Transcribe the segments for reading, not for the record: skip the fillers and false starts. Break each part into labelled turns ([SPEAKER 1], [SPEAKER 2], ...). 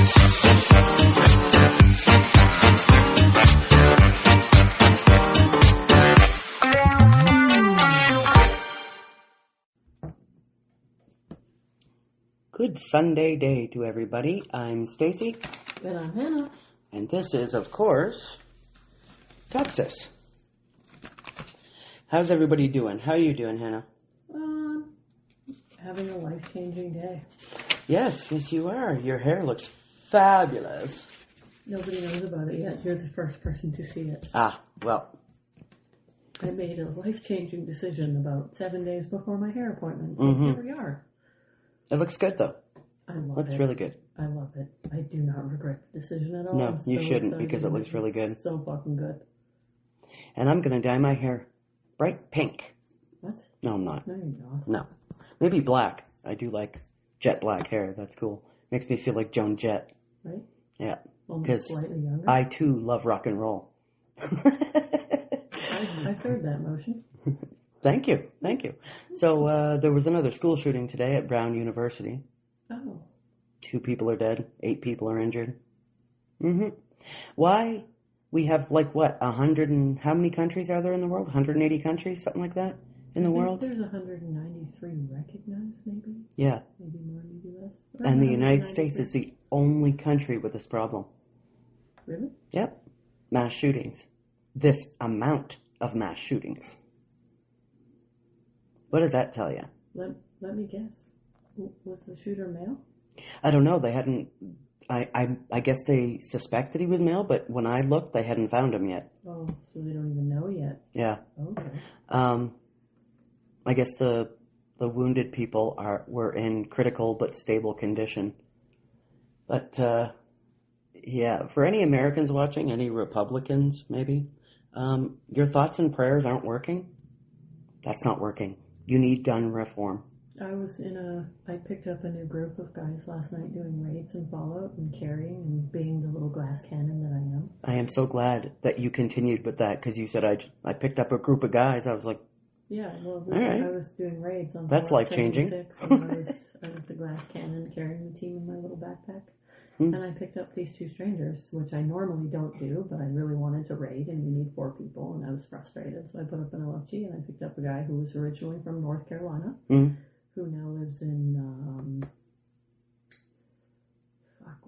[SPEAKER 1] Good Sunday day to everybody. I'm Stacy.
[SPEAKER 2] And I'm Hannah.
[SPEAKER 1] And this is, of course, Texas. How's everybody doing? How are you doing, Hannah?
[SPEAKER 2] Having a life-changing day.
[SPEAKER 1] Yes, you are. Your hair looks fabulous.
[SPEAKER 2] Nobody knows about it yet. You're the first person to see it.
[SPEAKER 1] Ah, well.
[SPEAKER 2] I made a life-changing decision about 7 days before my hair appointment. So here we are.
[SPEAKER 1] It looks good, though.
[SPEAKER 2] I love it.
[SPEAKER 1] Looks really good.
[SPEAKER 2] I love it. I do not regret the decision at all.
[SPEAKER 1] No, you shouldn't, because it looks really good.
[SPEAKER 2] So fucking good.
[SPEAKER 1] And I'm going to dye my hair bright pink.
[SPEAKER 2] What?
[SPEAKER 1] No, I'm not.
[SPEAKER 2] No, you're not.
[SPEAKER 1] No. Maybe black. I do like jet black hair. That's cool. Makes me feel like Joan Jett.
[SPEAKER 2] Right?
[SPEAKER 1] Yeah.
[SPEAKER 2] Almost slightly younger.
[SPEAKER 1] I, too, love rock and roll.
[SPEAKER 2] I third that motion.
[SPEAKER 1] Thank you. So there was another school shooting today at Brown University.
[SPEAKER 2] Oh.
[SPEAKER 1] 2 people are dead. 8 people are injured. Why? We have 100 and how many countries are there in the world? 180 countries, something like that in the world?
[SPEAKER 2] There's 193 recognized, maybe?
[SPEAKER 1] Yeah.
[SPEAKER 2] Maybe more in the U.S.
[SPEAKER 1] And the United States is the only country with this problem.
[SPEAKER 2] Really?
[SPEAKER 1] Yep. Mass shootings. This amount of mass shootings. What does that tell you?
[SPEAKER 2] Let me guess. Was the shooter male?
[SPEAKER 1] I don't know. They hadn't. I guess they suspect that he was male, but when I looked, they hadn't found him yet.
[SPEAKER 2] Oh, so they don't even know yet.
[SPEAKER 1] Yeah.
[SPEAKER 2] Okay.
[SPEAKER 1] I guess the wounded people were in critical but stable condition. But yeah, for any Americans watching, any Republicans maybe, your thoughts and prayers aren't working. That's not working. You need gun reform.
[SPEAKER 2] I picked up a new group of guys last night doing raids and Fallout and carrying and being the little glass cannon that I am.
[SPEAKER 1] I am so glad that you continued with that, because you said I picked up a group of guys. I was like,
[SPEAKER 2] yeah, well,
[SPEAKER 1] all right.
[SPEAKER 2] I was doing raids on
[SPEAKER 1] That's life-changing.
[SPEAKER 2] 76, and I was the glass cannon carrying the team in my little backpack. And I picked up these 2 strangers, which I normally don't do, but I really wanted to raid, and you need 4 people, and I was frustrated. So I put up an LFG, and I picked up a guy who was originally from North Carolina, who now lives in,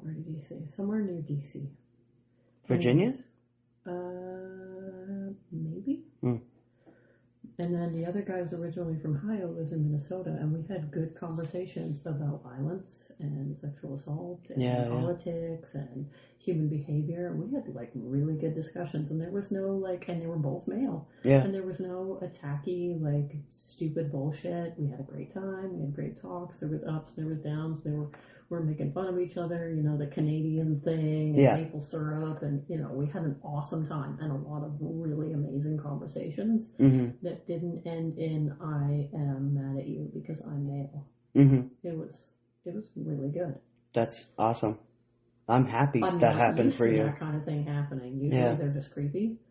[SPEAKER 2] where did he say? Somewhere near D.C.
[SPEAKER 1] Virginia?
[SPEAKER 2] Maybe. And then the other guy was originally from Ohio, lives in Minnesota, and we had good conversations about violence and sexual assault and politics and human behavior. And we had really good discussions, and there was no and they were both male.
[SPEAKER 1] Yeah.
[SPEAKER 2] And there was no attacky, stupid bullshit. We had a great time. We had great talks. There was ups, there was downs. We're making fun of each other, the Canadian thing, and maple syrup, and, we had an awesome time and a lot of really amazing conversations that didn't end in, I am mad at you because I'm male. It was really good.
[SPEAKER 1] That's awesome. I'm happy that happened for you.
[SPEAKER 2] That kind of thing happening. Usually they're just creepy.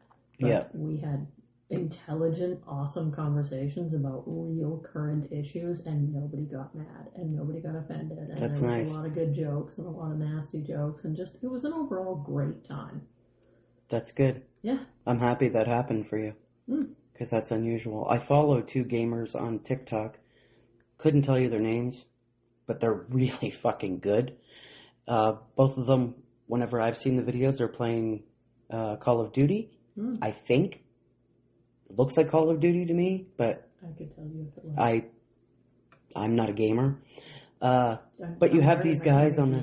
[SPEAKER 2] But we had intelligent, awesome conversations about real current issues, and nobody got mad and nobody got offended, and
[SPEAKER 1] That's
[SPEAKER 2] there was
[SPEAKER 1] nice.
[SPEAKER 2] a lot of good jokes and a lot of nasty jokes, and it was an overall great time.
[SPEAKER 1] That's good.
[SPEAKER 2] Yeah.
[SPEAKER 1] I'm happy that happened for you, because that's unusual. I follow 2 gamers on TikTok. Couldn't tell you their names, but they're really fucking good. Both of them, whenever I've seen the videos, they're playing Call of Duty, I think. It looks like Call of Duty to me, but
[SPEAKER 2] I could tell you if it was.
[SPEAKER 1] I'm not a gamer. But you have these guys on there.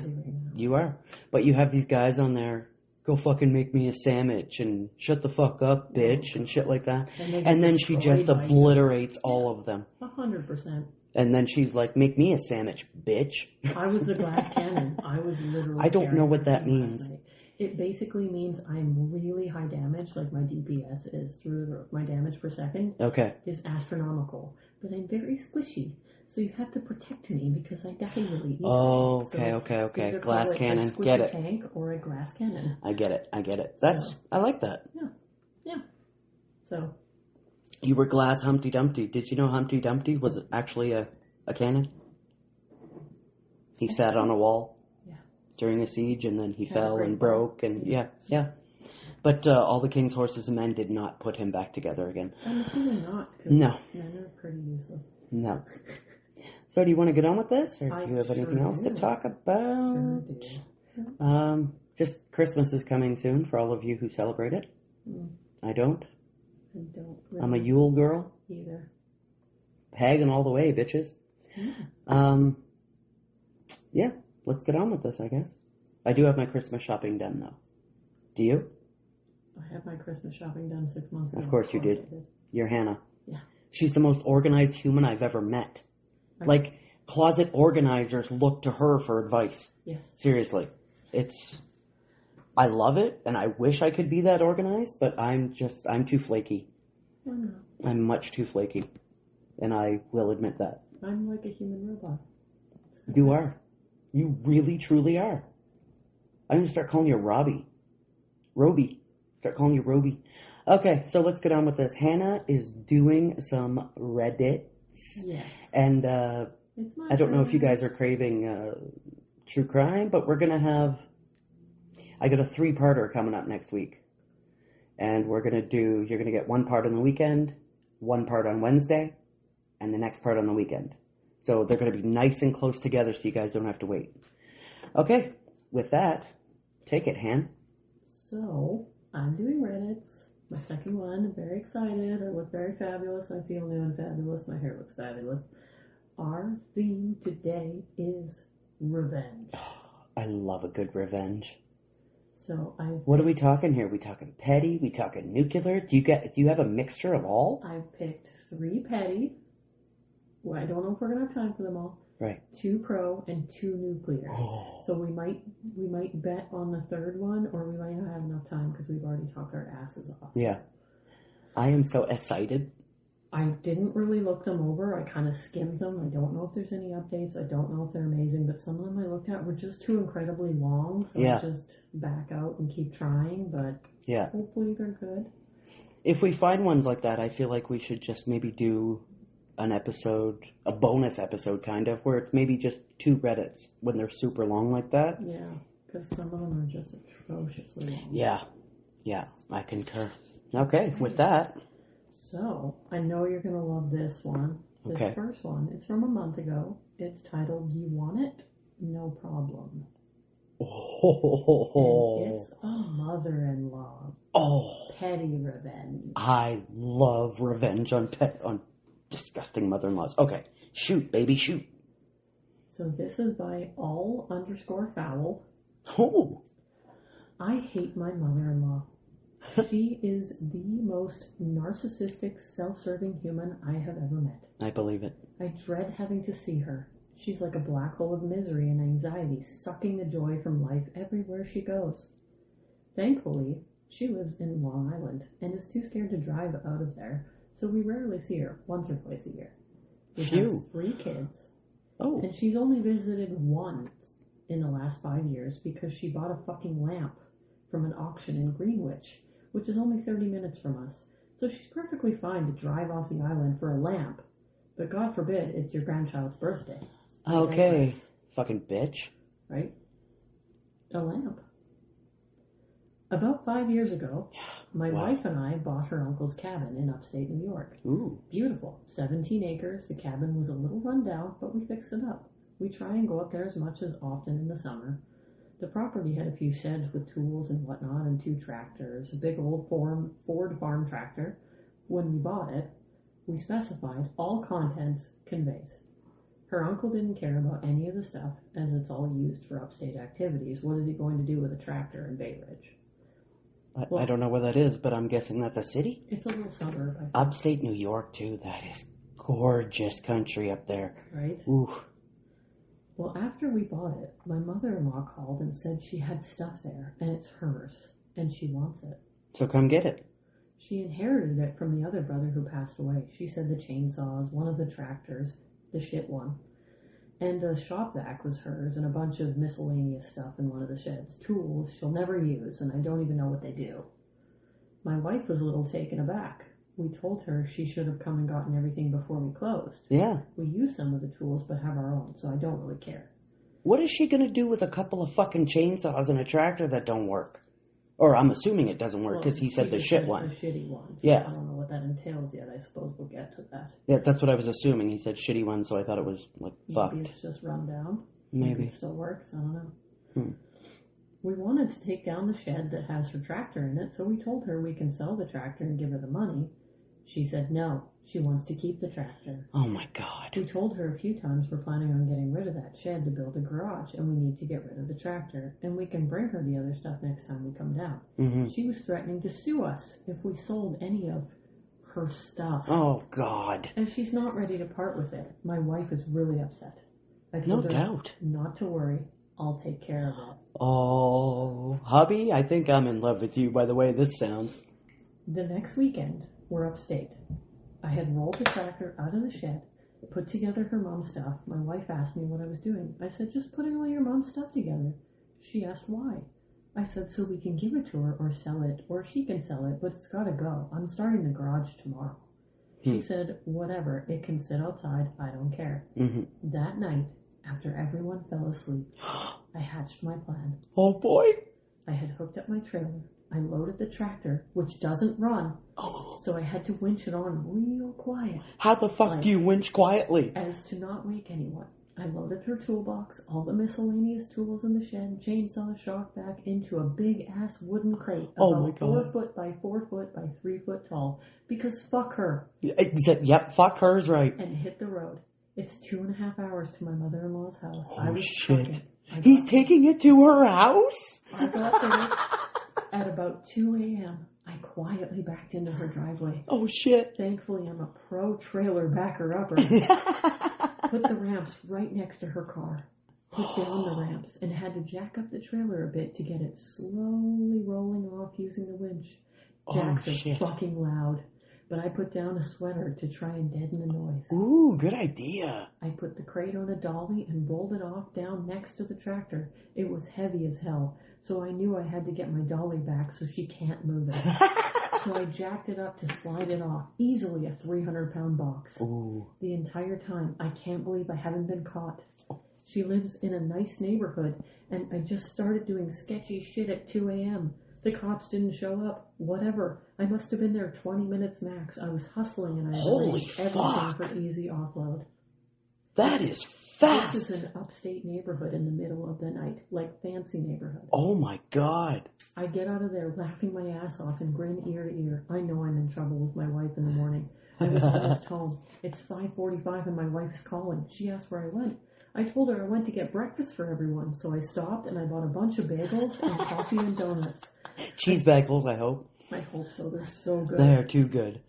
[SPEAKER 1] You are. But you have these guys on there, go fucking make me a sandwich and shut the fuck up, bitch, and shit like that. And then she just obliterates all of them.
[SPEAKER 2] 100%.
[SPEAKER 1] And then she's like, make me a sandwich, bitch.
[SPEAKER 2] I was the glass cannon. I was literally.
[SPEAKER 1] I don't know what that means.
[SPEAKER 2] It basically means I'm really high damage, like my DPS is through the roof. My damage per second is astronomical, but I'm very squishy. So you have to protect me because I die really easily.
[SPEAKER 1] Oh, okay. Glass cannon. Get it.
[SPEAKER 2] A tank or a glass cannon.
[SPEAKER 1] I get it. I like that.
[SPEAKER 2] Yeah. So.
[SPEAKER 1] You were glass Humpty Dumpty. Did you know Humpty Dumpty was actually a cannon? He sat on a wall. during a siege, and then he fell and broke, and yeah. But all the king's horses and men did not put him back together again.
[SPEAKER 2] I'm assuming not.
[SPEAKER 1] No.
[SPEAKER 2] Men are pretty useless.
[SPEAKER 1] No. So do you want to get on with this, or do you have anything else to talk about?
[SPEAKER 2] Sure do.
[SPEAKER 1] Just Christmas is coming soon for all of you who celebrate it. I don't.
[SPEAKER 2] I don't. Really
[SPEAKER 1] I'm a Yule girl.
[SPEAKER 2] Either.
[SPEAKER 1] Pagan all the way, bitches. Yeah, let's get on with this, I guess. I do have my Christmas shopping done, though. Do you?
[SPEAKER 2] I had my Christmas shopping done 6 months ago.
[SPEAKER 1] Of course you did. You're Hannah.
[SPEAKER 2] Yeah.
[SPEAKER 1] She's the most organized human I've ever met. Like, closet organizers look to her for advice.
[SPEAKER 2] Yes.
[SPEAKER 1] Seriously. I love it, and I wish I could be that organized, but I'm too flaky.
[SPEAKER 2] I know.
[SPEAKER 1] I'm much too flaky, and I will admit that.
[SPEAKER 2] I'm like a human robot.
[SPEAKER 1] You are. You really, truly are. I'm going to start calling you Robbie. Roby. Start calling you Roby. Okay, so let's get on with this. Hannah is doing some Reddit.
[SPEAKER 2] Yes.
[SPEAKER 1] And I don't know if you guys are craving true crime, but we're going to have... I got a 3-parter coming up next week. And you're going to get 1 part on the weekend, 1 part on Wednesday, and the next part on the weekend. So they're going to be nice and close together so you guys don't have to wait. Okay, with that, take it, Han.
[SPEAKER 2] So, I'm doing Reddit's. My second one. I'm very excited. I look very fabulous. I feel new and fabulous. My hair looks fabulous. Our theme today is revenge.
[SPEAKER 1] I love a good revenge.
[SPEAKER 2] So
[SPEAKER 1] what are we talking here? We talking petty? We talking nuclear? Do you have a mixture of all?
[SPEAKER 2] I've picked 3 petty. Well, I don't know if we're gonna have time for them all.
[SPEAKER 1] Right.
[SPEAKER 2] 2 pro and 2 nuclear. So we might bet on the third one, or we might not have enough time because we've already talked our asses off.
[SPEAKER 1] Yeah. I am so excited.
[SPEAKER 2] I didn't really look them over. I kind of skimmed them. I don't know if there's any updates. I don't know if they're amazing, but some of them I looked at were just too incredibly long, so I just back out and keep trying, but hopefully they're good.
[SPEAKER 1] If we find ones like that, I feel like we should just maybe do an episode, a bonus episode kind of, where it's maybe just 2 Reddits when they're super long like that.
[SPEAKER 2] Yeah, because some of them are just atrociously long.
[SPEAKER 1] Yeah, I concur. Okay, with that.
[SPEAKER 2] So, I know you're going to love this one. This first one, it's from a month ago. It's titled, You Want It? No Problem. And it's a mother-in-law. Petty revenge.
[SPEAKER 1] I love revenge on disgusting mother-in-laws. Okay, shoot, baby, shoot.
[SPEAKER 2] So this is by all_foul.
[SPEAKER 1] Oh.
[SPEAKER 2] I hate my mother-in-law. She is the most narcissistic, self-serving human I have ever met.
[SPEAKER 1] I believe it.
[SPEAKER 2] I dread having to see her. She's like a black hole of misery and anxiety, sucking the joy from life everywhere she goes. Thankfully, she lives in Long Island and is too scared to drive out of there, so we rarely see her, once or twice a year. We have 3 kids, and she's only visited once in the last 5 years because she bought a fucking lamp from an auction in Greenwich, which is only 30 minutes from us. So she's perfectly fine to drive off the island for a lamp, but God forbid it's your grandchild's birthday.
[SPEAKER 1] Okay, fucking bitch.
[SPEAKER 2] Right? A lamp. About 5 years ago, my wife and I bought her uncle's cabin in upstate New York.
[SPEAKER 1] Ooh.
[SPEAKER 2] Beautiful. 17 acres. The cabin was a little run down, but we fixed it up. We try and go up there as much as often in the summer. The property had a few sheds with tools and whatnot and 2 tractors, a big old Ford farm tractor. When we bought it, we specified all contents conveys. Her uncle didn't care about any of the stuff, as it's all used for upstate activities. What is he going to do with a tractor in Bay Ridge?
[SPEAKER 1] I don't know where that is, but I'm guessing that's a city?
[SPEAKER 2] It's a little suburb, I think.
[SPEAKER 1] Upstate New York, too. That is gorgeous country up there.
[SPEAKER 2] Right?
[SPEAKER 1] Ooh.
[SPEAKER 2] Well, after we bought it, my mother-in-law called and said she had stuff there, and it's hers, and she wants it.
[SPEAKER 1] So come get it.
[SPEAKER 2] She inherited it from the other brother who passed away. She said the chainsaws, one of the tractors, the shit one, and a shop vac was hers, and a bunch of miscellaneous stuff in one of the sheds. Tools she'll never use, and I don't even know what they do. My wife was a little taken aback. We told her she should have come and gotten everything before we closed.
[SPEAKER 1] Yeah.
[SPEAKER 2] We use some of the tools, but have our own, so I don't really care.
[SPEAKER 1] What is she going to do with a couple of fucking chainsaws and a tractor that don't work? Or I'm assuming it doesn't work because he said the shit one.
[SPEAKER 2] The shitty ones.
[SPEAKER 1] Yeah.
[SPEAKER 2] I don't know what that entails yet. I suppose we'll get to that.
[SPEAKER 1] Yeah, that's what I was assuming. He said shitty one, so I thought it was like fucked.
[SPEAKER 2] Maybe it's just run down.
[SPEAKER 1] Maybe.
[SPEAKER 2] It still works. I don't know. We wanted to take down the shed that has her tractor in it, so we told her we can sell the tractor and give her the money. She said no. She wants to keep the tractor.
[SPEAKER 1] Oh my God.
[SPEAKER 2] We told her a few times we're planning on getting rid of that shed to build a garage, and we need to get rid of the tractor, and we can bring her the other stuff next time we come down.
[SPEAKER 1] Mm-hmm.
[SPEAKER 2] She was threatening to sue us if we sold any of her stuff.
[SPEAKER 1] Oh God.
[SPEAKER 2] And she's not ready to part with it. My wife is really upset. I
[SPEAKER 1] No
[SPEAKER 2] told her
[SPEAKER 1] doubt.
[SPEAKER 2] not to worry. I'll take care of it.
[SPEAKER 1] Oh, hubby, I think I'm in love with you by the way this sounds.
[SPEAKER 2] The next weekend, we're upstate. I had rolled the tractor out of the shed, put together her mom's stuff. My wife asked me what I was doing. I said, just putting all your mom's stuff together. She asked why. I said, so we can give it to her or sell it, or she can sell it, but it's gotta go. I'm starting the garage tomorrow. She said, whatever, it can sit outside, I don't care. That night, after everyone fell asleep, I hatched my plan.
[SPEAKER 1] Oh boy.
[SPEAKER 2] I had hooked up my trailer. I loaded the tractor, which doesn't run, so I had to winch it on real quiet.
[SPEAKER 1] How the fuck do you winch quietly?
[SPEAKER 2] As to not wake anyone. I loaded her toolbox, all the miscellaneous tools in the shed, chainsaw, shock vac, into a big-ass wooden crate about 4 foot by 4 foot by 3 foot tall, because fuck her.
[SPEAKER 1] Yep, fuck her's right.
[SPEAKER 2] And hit the road. It's 2.5 hours to my mother-in-law's house.
[SPEAKER 1] Oh,
[SPEAKER 2] I was
[SPEAKER 1] shit. He's taking it to her house?
[SPEAKER 2] I got there at about 2 a.m. I quietly backed into her driveway.
[SPEAKER 1] Oh, shit.
[SPEAKER 2] Thankfully, I'm a pro trailer backer-upper. Put the ramps right next to her car. Put down the ramps and had to jack up the trailer a bit to get it slowly rolling off using the winch. Jacks are fucking loud. But I put down a sweater to try and deaden the noise.
[SPEAKER 1] Ooh, good idea.
[SPEAKER 2] I put the crate on a dolly and rolled it off down next to the tractor. It was heavy as hell, so I knew I had to get my dolly back so she can't move it. So I jacked it up to slide it off, easily a 300-pound box.
[SPEAKER 1] Ooh.
[SPEAKER 2] The entire time, I can't believe I haven't been caught. She lives in a nice neighborhood, and I just started doing sketchy shit at 2 a.m. The cops didn't show up. Whatever. I must have been there 20 minutes max. I was hustling and I arranged everything for easy offload.
[SPEAKER 1] That is fast.
[SPEAKER 2] This is an upstate neighborhood in the middle of the night, like fancy neighborhood.
[SPEAKER 1] Oh my God.
[SPEAKER 2] I get out of there laughing my ass off and grin ear to ear. I know I'm in trouble with my wife in the morning. I was almost home. It's 5:45 and my wife's calling. She asked where I went. I told her I went to get breakfast for everyone, so I stopped and I bought a bunch of bagels and coffee and donuts.
[SPEAKER 1] Cheese bagels, I hope.
[SPEAKER 2] I hope so. They're so good.
[SPEAKER 1] They're too good.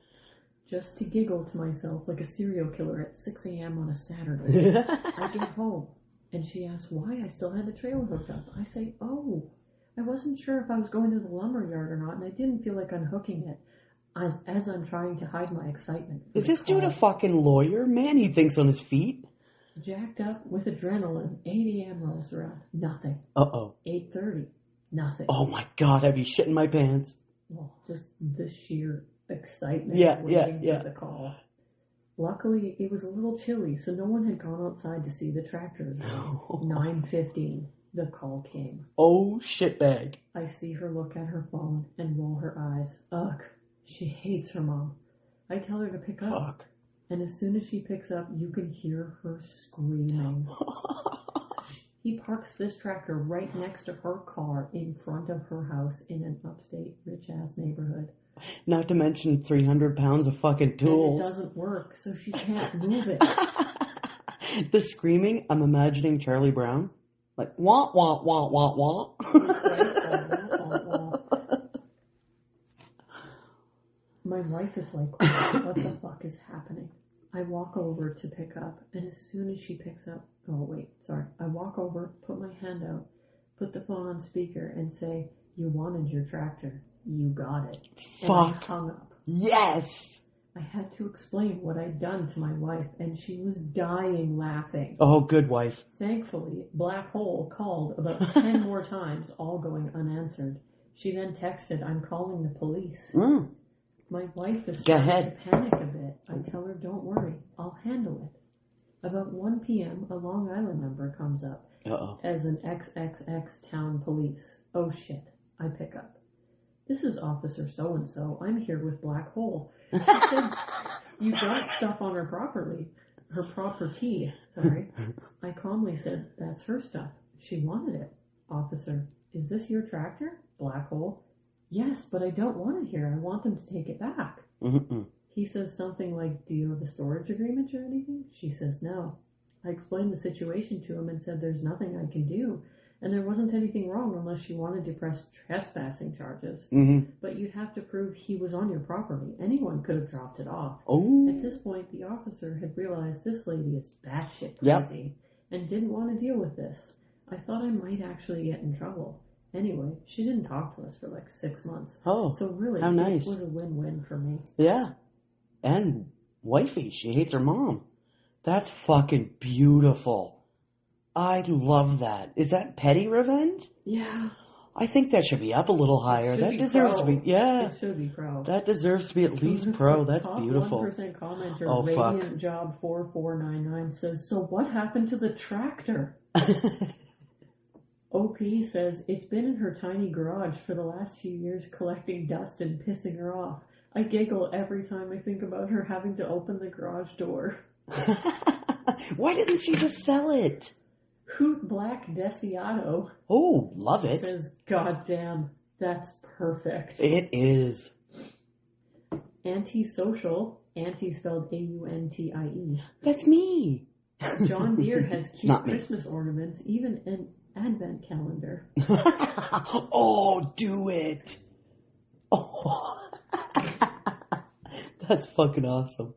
[SPEAKER 2] Just to giggle to myself like a serial killer at 6 a.m. on a Saturday. I get home, and she asks why I still had the trailer hooked up. I say, oh, I wasn't sure if I was going to the lumberyard or not, and I didn't feel like unhooking it. As I'm trying to hide my excitement.
[SPEAKER 1] Is this dude a fucking lawyer? Man, he thinks on his feet.
[SPEAKER 2] Jacked up with adrenaline. 8 a.m. rolls around. Nothing. 8:30. Nothing.
[SPEAKER 1] Oh my God, I'd be shitting my pants.
[SPEAKER 2] Well, just the sheer excitement
[SPEAKER 1] waiting
[SPEAKER 2] for the call. Luckily, it was a little chilly, so no one had gone outside to see the tractors. 9:15, the call came.
[SPEAKER 1] Oh, shitbag.
[SPEAKER 2] I see her look at her phone and roll her eyes. Ugh, she hates her mom. I tell her to pick up.
[SPEAKER 1] Fuck.
[SPEAKER 2] And as soon as she picks up, you can hear her screaming. He parks this tractor right next to her car in front of her house in an upstate rich-ass neighborhood.
[SPEAKER 1] Not to mention 300 pounds of fucking tools.
[SPEAKER 2] And it doesn't work, so she can't move it.
[SPEAKER 1] The screaming, I'm imagining Charlie Brown. Like, wah, wah, wah, wah, wah.
[SPEAKER 2] My wife is like, what the fuck is happening? I walk over to pick up, and as soon as she picks up, I walk over, put my hand out, put the phone on speaker, and say, you wanted your tractor. You got it.
[SPEAKER 1] Fuck.
[SPEAKER 2] And I hung up.
[SPEAKER 1] Yes!
[SPEAKER 2] I had to explain what I'd done to my wife, and she was dying laughing.
[SPEAKER 1] Oh, good wife.
[SPEAKER 2] Thankfully, Black Hole called about 10 more times, all going unanswered. She then texted, I'm calling the police. My wife is starting to panic a bit. I tell her, don't worry, I'll handle it. About 1 p.m., a Long Island number comes up. as an XXX town police. Oh shit, I pick up. This is Officer So-and-so. I'm here with Black Hole. She said, you got stuff on her property. Sorry. I calmly said, that's her stuff. She wanted it. Officer, is this your tractor? Black Hole. Yes, but I don't want it here. I want them to take it back.
[SPEAKER 1] Mm-mm.
[SPEAKER 2] He says something like, do you have a storage agreement or anything? She says no. I explained the situation to him and said there's nothing I can do. And there wasn't anything wrong unless she wanted to press trespassing charges.
[SPEAKER 1] Mm-hmm.
[SPEAKER 2] But you'd have to prove he was on your property. Anyone could have dropped it off.
[SPEAKER 1] Oh.
[SPEAKER 2] At this point, the officer had realized this lady is batshit crazy and didn't want to deal with this. I thought I might actually get in trouble. Anyway, she didn't talk to us for like 6 months.
[SPEAKER 1] Oh,
[SPEAKER 2] so really,
[SPEAKER 1] how nice.
[SPEAKER 2] It was a win-win for me.
[SPEAKER 1] Yeah. And wifey, she hates her mom. That's fucking beautiful. I love that. Is that petty revenge?
[SPEAKER 2] Yeah.
[SPEAKER 1] I think that should be up a little higher. That deserves to be,
[SPEAKER 2] It should be pro.
[SPEAKER 1] That deserves to be at least pro. That's beautiful.
[SPEAKER 2] 1% commenter, Radiant Job 4499 says, so what happened to the tractor? OP says, it's been in her tiny garage for the last few years collecting dust and pissing her off. I giggle every time I think about her having to open the garage door.
[SPEAKER 1] Why doesn't she just sell it?
[SPEAKER 2] Hoot Black Desiato.
[SPEAKER 1] Oh, love it.
[SPEAKER 2] Says, God damn, that's perfect.
[SPEAKER 1] It is.
[SPEAKER 2] Antisocial, anti spelled A-U-N-T-I-E.
[SPEAKER 1] That's me.
[SPEAKER 2] John Deere has cute Christmas ornaments, even an advent calendar.
[SPEAKER 1] Oh, do it. Oh. That's fucking awesome.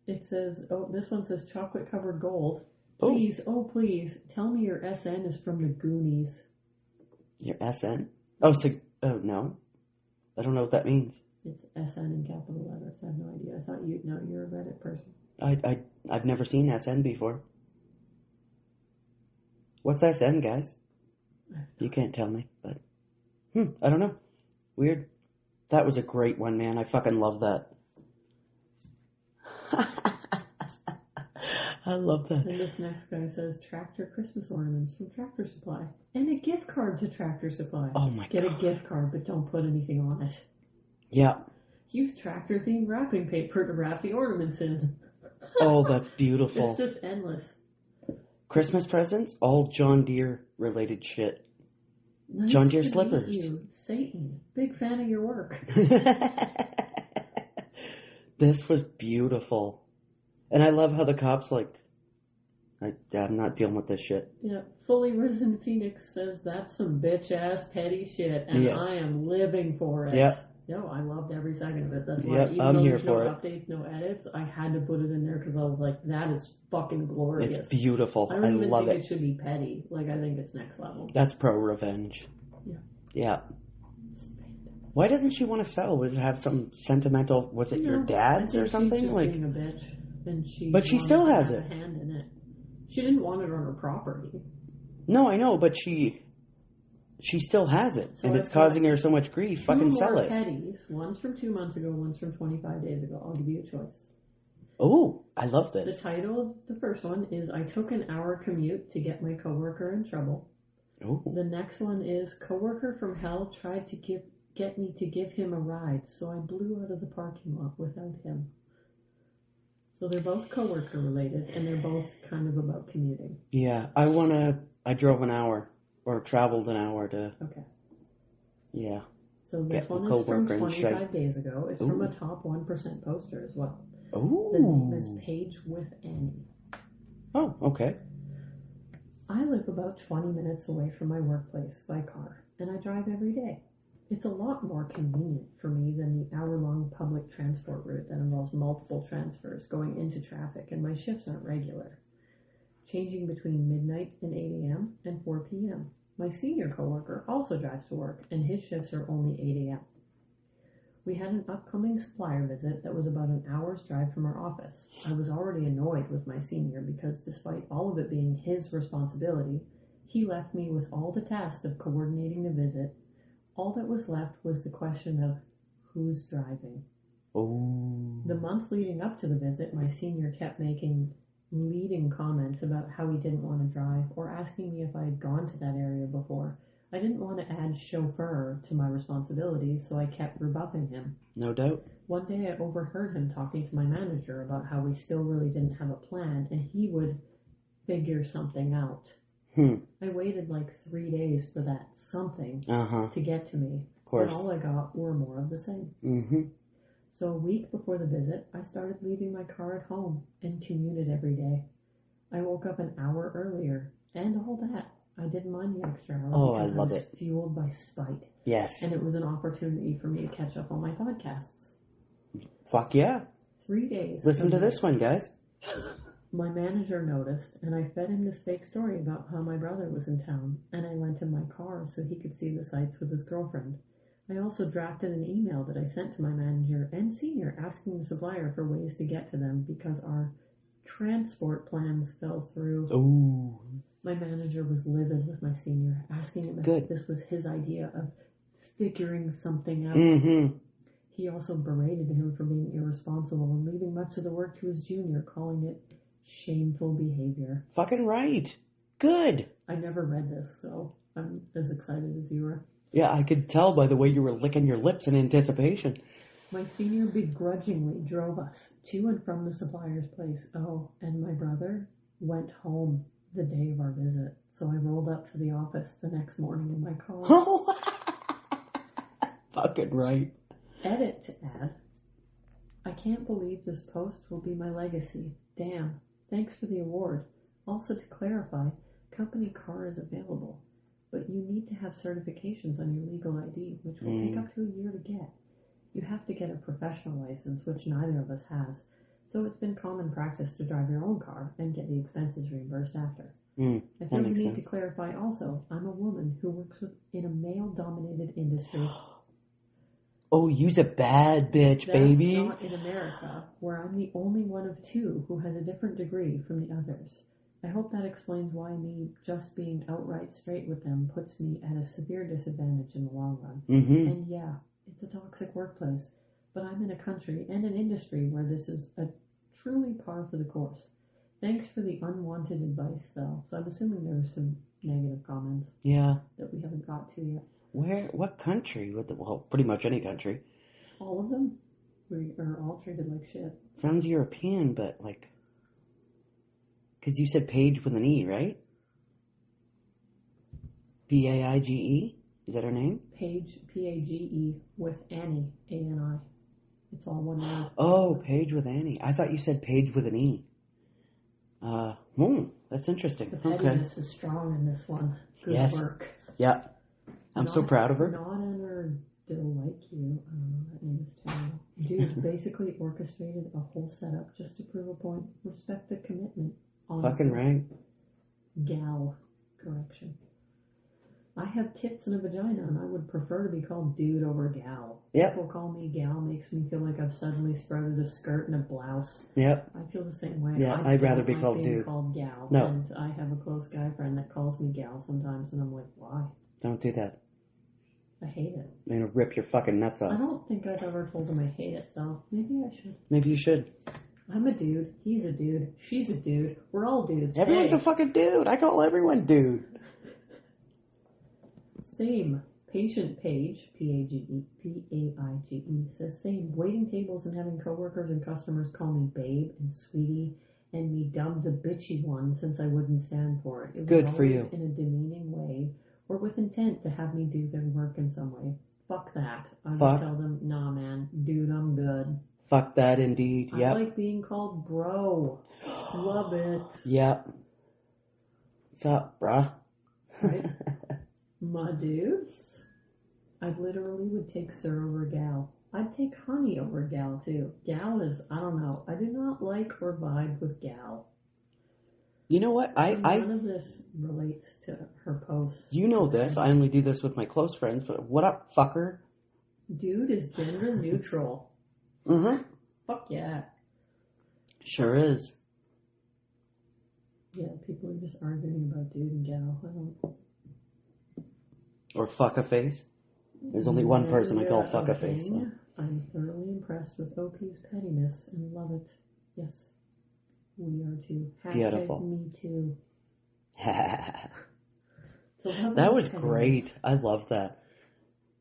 [SPEAKER 2] It says, this one says chocolate covered gold. Please, please, tell me your SN is from the Goonies.
[SPEAKER 1] Your SN? Oh, no. I don't know what that means.
[SPEAKER 2] It's SN in capital letters. I have no idea. I thought you'd know. You're a Reddit person.
[SPEAKER 1] I've never seen SN before. What's SN, guys? You can't tell me, but... I don't know. Weird. That was a great one, man. I fucking love that. I love that.
[SPEAKER 2] And this next guy says, Tractor Christmas ornaments from Tractor Supply. And a gift card to Tractor Supply.
[SPEAKER 1] Oh my God.
[SPEAKER 2] Get a gift card, but don't put anything on it.
[SPEAKER 1] Yeah.
[SPEAKER 2] Use tractor-themed wrapping paper to wrap the ornaments in.
[SPEAKER 1] Oh, that's beautiful.
[SPEAKER 2] It's just endless.
[SPEAKER 1] Christmas presents? All John Deere related shit.
[SPEAKER 2] Nice
[SPEAKER 1] John Deere
[SPEAKER 2] to
[SPEAKER 1] slippers.
[SPEAKER 2] Meet you, Satan. Big fan of your work.
[SPEAKER 1] This was beautiful. And I love how the cop's like, I'm not dealing with this shit.
[SPEAKER 2] Yeah, Fully Risen Phoenix says that's some bitch-ass petty shit, and I am living for it.
[SPEAKER 1] Yeah.
[SPEAKER 2] No, I loved every second of it. That's why, even
[SPEAKER 1] I'm
[SPEAKER 2] though
[SPEAKER 1] here
[SPEAKER 2] there's
[SPEAKER 1] for
[SPEAKER 2] no
[SPEAKER 1] it.
[SPEAKER 2] updates, no edits, I had to put it in there because I was like, that is fucking glorious.
[SPEAKER 1] It's beautiful.
[SPEAKER 2] I don't even
[SPEAKER 1] love
[SPEAKER 2] think it should be petty. Like, I think it's next level.
[SPEAKER 1] That's pro revenge.
[SPEAKER 2] Yeah.
[SPEAKER 1] Yeah. Why doesn't she want to sell? Does it have some sentimental? Was it your dad's or something?
[SPEAKER 2] She's just
[SPEAKER 1] like
[SPEAKER 2] being a bitch, and
[SPEAKER 1] but she still has
[SPEAKER 2] to
[SPEAKER 1] it.
[SPEAKER 2] have a hand in it. She didn't want it on her property.
[SPEAKER 1] No, I know, but she still has it, and it's causing her so much grief. Fucking sell it.
[SPEAKER 2] Petties. One's from 2 months ago. One's from 25 days ago. I'll give you a choice.
[SPEAKER 1] Oh, I love this.
[SPEAKER 2] The title of the first one is "I took an hour commute to get my coworker in trouble."
[SPEAKER 1] Oh.
[SPEAKER 2] The next one is "Coworker from hell tried to get me to give him a ride, so I blew out of the parking lot without him." So they're both coworker related, and they're both kind of about commuting.
[SPEAKER 1] Yeah, I drove an hour, or traveled an hour to...
[SPEAKER 2] Okay.
[SPEAKER 1] Yeah.
[SPEAKER 2] So this one is from 25 days ago. It's from a top 1% poster as well.
[SPEAKER 1] Oh.
[SPEAKER 2] The name is Paige with Annie.
[SPEAKER 1] Oh, okay.
[SPEAKER 2] I live about 20 minutes away from my workplace by car, and I drive every day. It's a lot more convenient for me than the hour-long public transport route that involves multiple transfers going into traffic, and my shifts aren't regular, changing between midnight and 8 a.m. and 4 p.m. My senior coworker also drives to work, and his shifts are only 8 a.m. We had an upcoming supplier visit that was about an hour's drive from our office. I was already annoyed with my senior because despite all of it being his responsibility, he left me with all the tasks of coordinating the visit. All that was left was the question of who's driving.
[SPEAKER 1] Oh.
[SPEAKER 2] The month leading up to the visit, my senior kept making leading comments about how he didn't want to drive or asking me if I had gone to that area before. I didn't want to add chauffeur to my responsibilities, so I kept rebuffing him.
[SPEAKER 1] No doubt.
[SPEAKER 2] One day I overheard him talking to my manager about how we still really didn't have a plan and he would figure something out. I waited like 3 days for that something to get to me.
[SPEAKER 1] Of course.
[SPEAKER 2] And all I got were more of the same. So a week before the visit, I started leaving my car at home and commuted every day. I woke up an hour earlier and all that. I didn't mind the extra hour because I was fueled by spite.
[SPEAKER 1] Yes.
[SPEAKER 2] And it was an opportunity for me to catch up on my podcasts.
[SPEAKER 1] Fuck yeah.
[SPEAKER 2] 3 days.
[SPEAKER 1] Listen to this one, guys.
[SPEAKER 2] My manager noticed, and I fed him this fake story about how my brother was in town, and I lent him my car so he could see the sights with his girlfriend. I also drafted an email that I sent to my manager and senior asking the supplier for ways to get to them because our transport plans fell through.
[SPEAKER 1] Ooh.
[SPEAKER 2] My manager was livid with my senior, asking him if this was his idea of figuring something out. He also berated him for being irresponsible and leaving much of the work to his junior, calling it shameful behavior.
[SPEAKER 1] Fucking right. Good.
[SPEAKER 2] I never read this, so I'm as excited as you were.
[SPEAKER 1] Yeah, I could tell by the way you were licking your lips in anticipation.
[SPEAKER 2] My senior begrudgingly drove us to and from the supplier's place. Oh, and my brother went home the day of our visit. So I rolled up to the office the next morning in my car.
[SPEAKER 1] Oh, fucking right.
[SPEAKER 2] Edit to add. I can't believe this post will be my legacy. Damn. Thanks for the award. Also to clarify, company car is available, but you need to have certifications on your legal ID, which will take up to a year to get. You have to get a professional license, which neither of us has, so it's been common practice to drive your own car and get the expenses reimbursed after. I feel we need to clarify also, I'm a woman who works in a male-dominated industry.
[SPEAKER 1] Oh, you's a bad bitch, baby.
[SPEAKER 2] That's not in America, where I'm the only one of two who has a different degree from the others. I hope that explains why me just being outright straight with them puts me at a severe disadvantage in the long run. And yeah, it's a toxic workplace, but I'm in a country and an industry where this is a truly par for the course. Thanks for the unwanted advice, though. So I'm assuming there were some negative comments.
[SPEAKER 1] Yeah.
[SPEAKER 2] That we haven't got to yet.
[SPEAKER 1] What country? Well, pretty much any country.
[SPEAKER 2] All of them? We are all treated like shit.
[SPEAKER 1] Sounds European, but like... Because you said Paige with an E, right? Paige? Is that her name?
[SPEAKER 2] Paige, Page, with Annie, Ani. It's all one word.
[SPEAKER 1] Oh, Paige with Annie. I thought you said Paige with an E. That's interesting.
[SPEAKER 2] The pettiness is strong in this one. Good work.
[SPEAKER 1] Yeah. I'm so proud of her.
[SPEAKER 2] Not on her like you. That name is terrible. Dude basically orchestrated a whole setup just to prove a point. Respect the commitment. Honestly.
[SPEAKER 1] Fucking right.
[SPEAKER 2] Gal. Correction. I have tits and a vagina, and I would prefer to be called dude over gal.
[SPEAKER 1] Yep.
[SPEAKER 2] People call me gal makes me feel like I've suddenly sprouted a skirt and a blouse.
[SPEAKER 1] Yep.
[SPEAKER 2] I feel the same way.
[SPEAKER 1] Yeah, I'd rather be called
[SPEAKER 2] being
[SPEAKER 1] dude.
[SPEAKER 2] Called gal.
[SPEAKER 1] No.
[SPEAKER 2] And I have a close guy friend that calls me gal sometimes, and I'm like, why?
[SPEAKER 1] Don't do that.
[SPEAKER 2] I hate it.
[SPEAKER 1] They're gonna rip your fucking nuts off.
[SPEAKER 2] I don't think I've ever told him I hate it, though. Maybe I should.
[SPEAKER 1] Maybe you should.
[SPEAKER 2] I'm a dude. He's a dude. She's a dude. We're all dudes.
[SPEAKER 1] Everyone's a fucking dude. I call everyone dude.
[SPEAKER 2] Same. Patient Paige, P-A-I-G-E, says same. Waiting tables and having coworkers and customers call me babe and sweetie and me dumb the bitchy one since I wouldn't stand for it. It was
[SPEAKER 1] good for you.
[SPEAKER 2] In a demeaning way or with intent to have me do their work in some way. Fuck that. I would tell them, nah man, dude, I'm good.
[SPEAKER 1] Fuck that indeed. Yep.
[SPEAKER 2] I like being called bro. Love it.
[SPEAKER 1] Yep. What's up, bruh?
[SPEAKER 2] Right? My dudes. I literally would take sir over gal. I'd take honey over gal too. Gal is, I don't know. I do not like or vibe with gal.
[SPEAKER 1] You know what?
[SPEAKER 2] None of this relates to her posts.
[SPEAKER 1] You know this. I only do this with my close friends, but what up, fucker?
[SPEAKER 2] Dude is gender neutral.
[SPEAKER 1] Mm-hmm.
[SPEAKER 2] Fuck yeah.
[SPEAKER 1] Sure is.
[SPEAKER 2] Yeah, people are just arguing about dude and gal. I don't...
[SPEAKER 1] Or fuck a face. There's only one person I call fuck a face. So.
[SPEAKER 2] I'm thoroughly impressed with OP's pettiness and love it. Yes. We are too.
[SPEAKER 1] Beautiful.
[SPEAKER 2] Me too. So
[SPEAKER 1] that was great. I love that.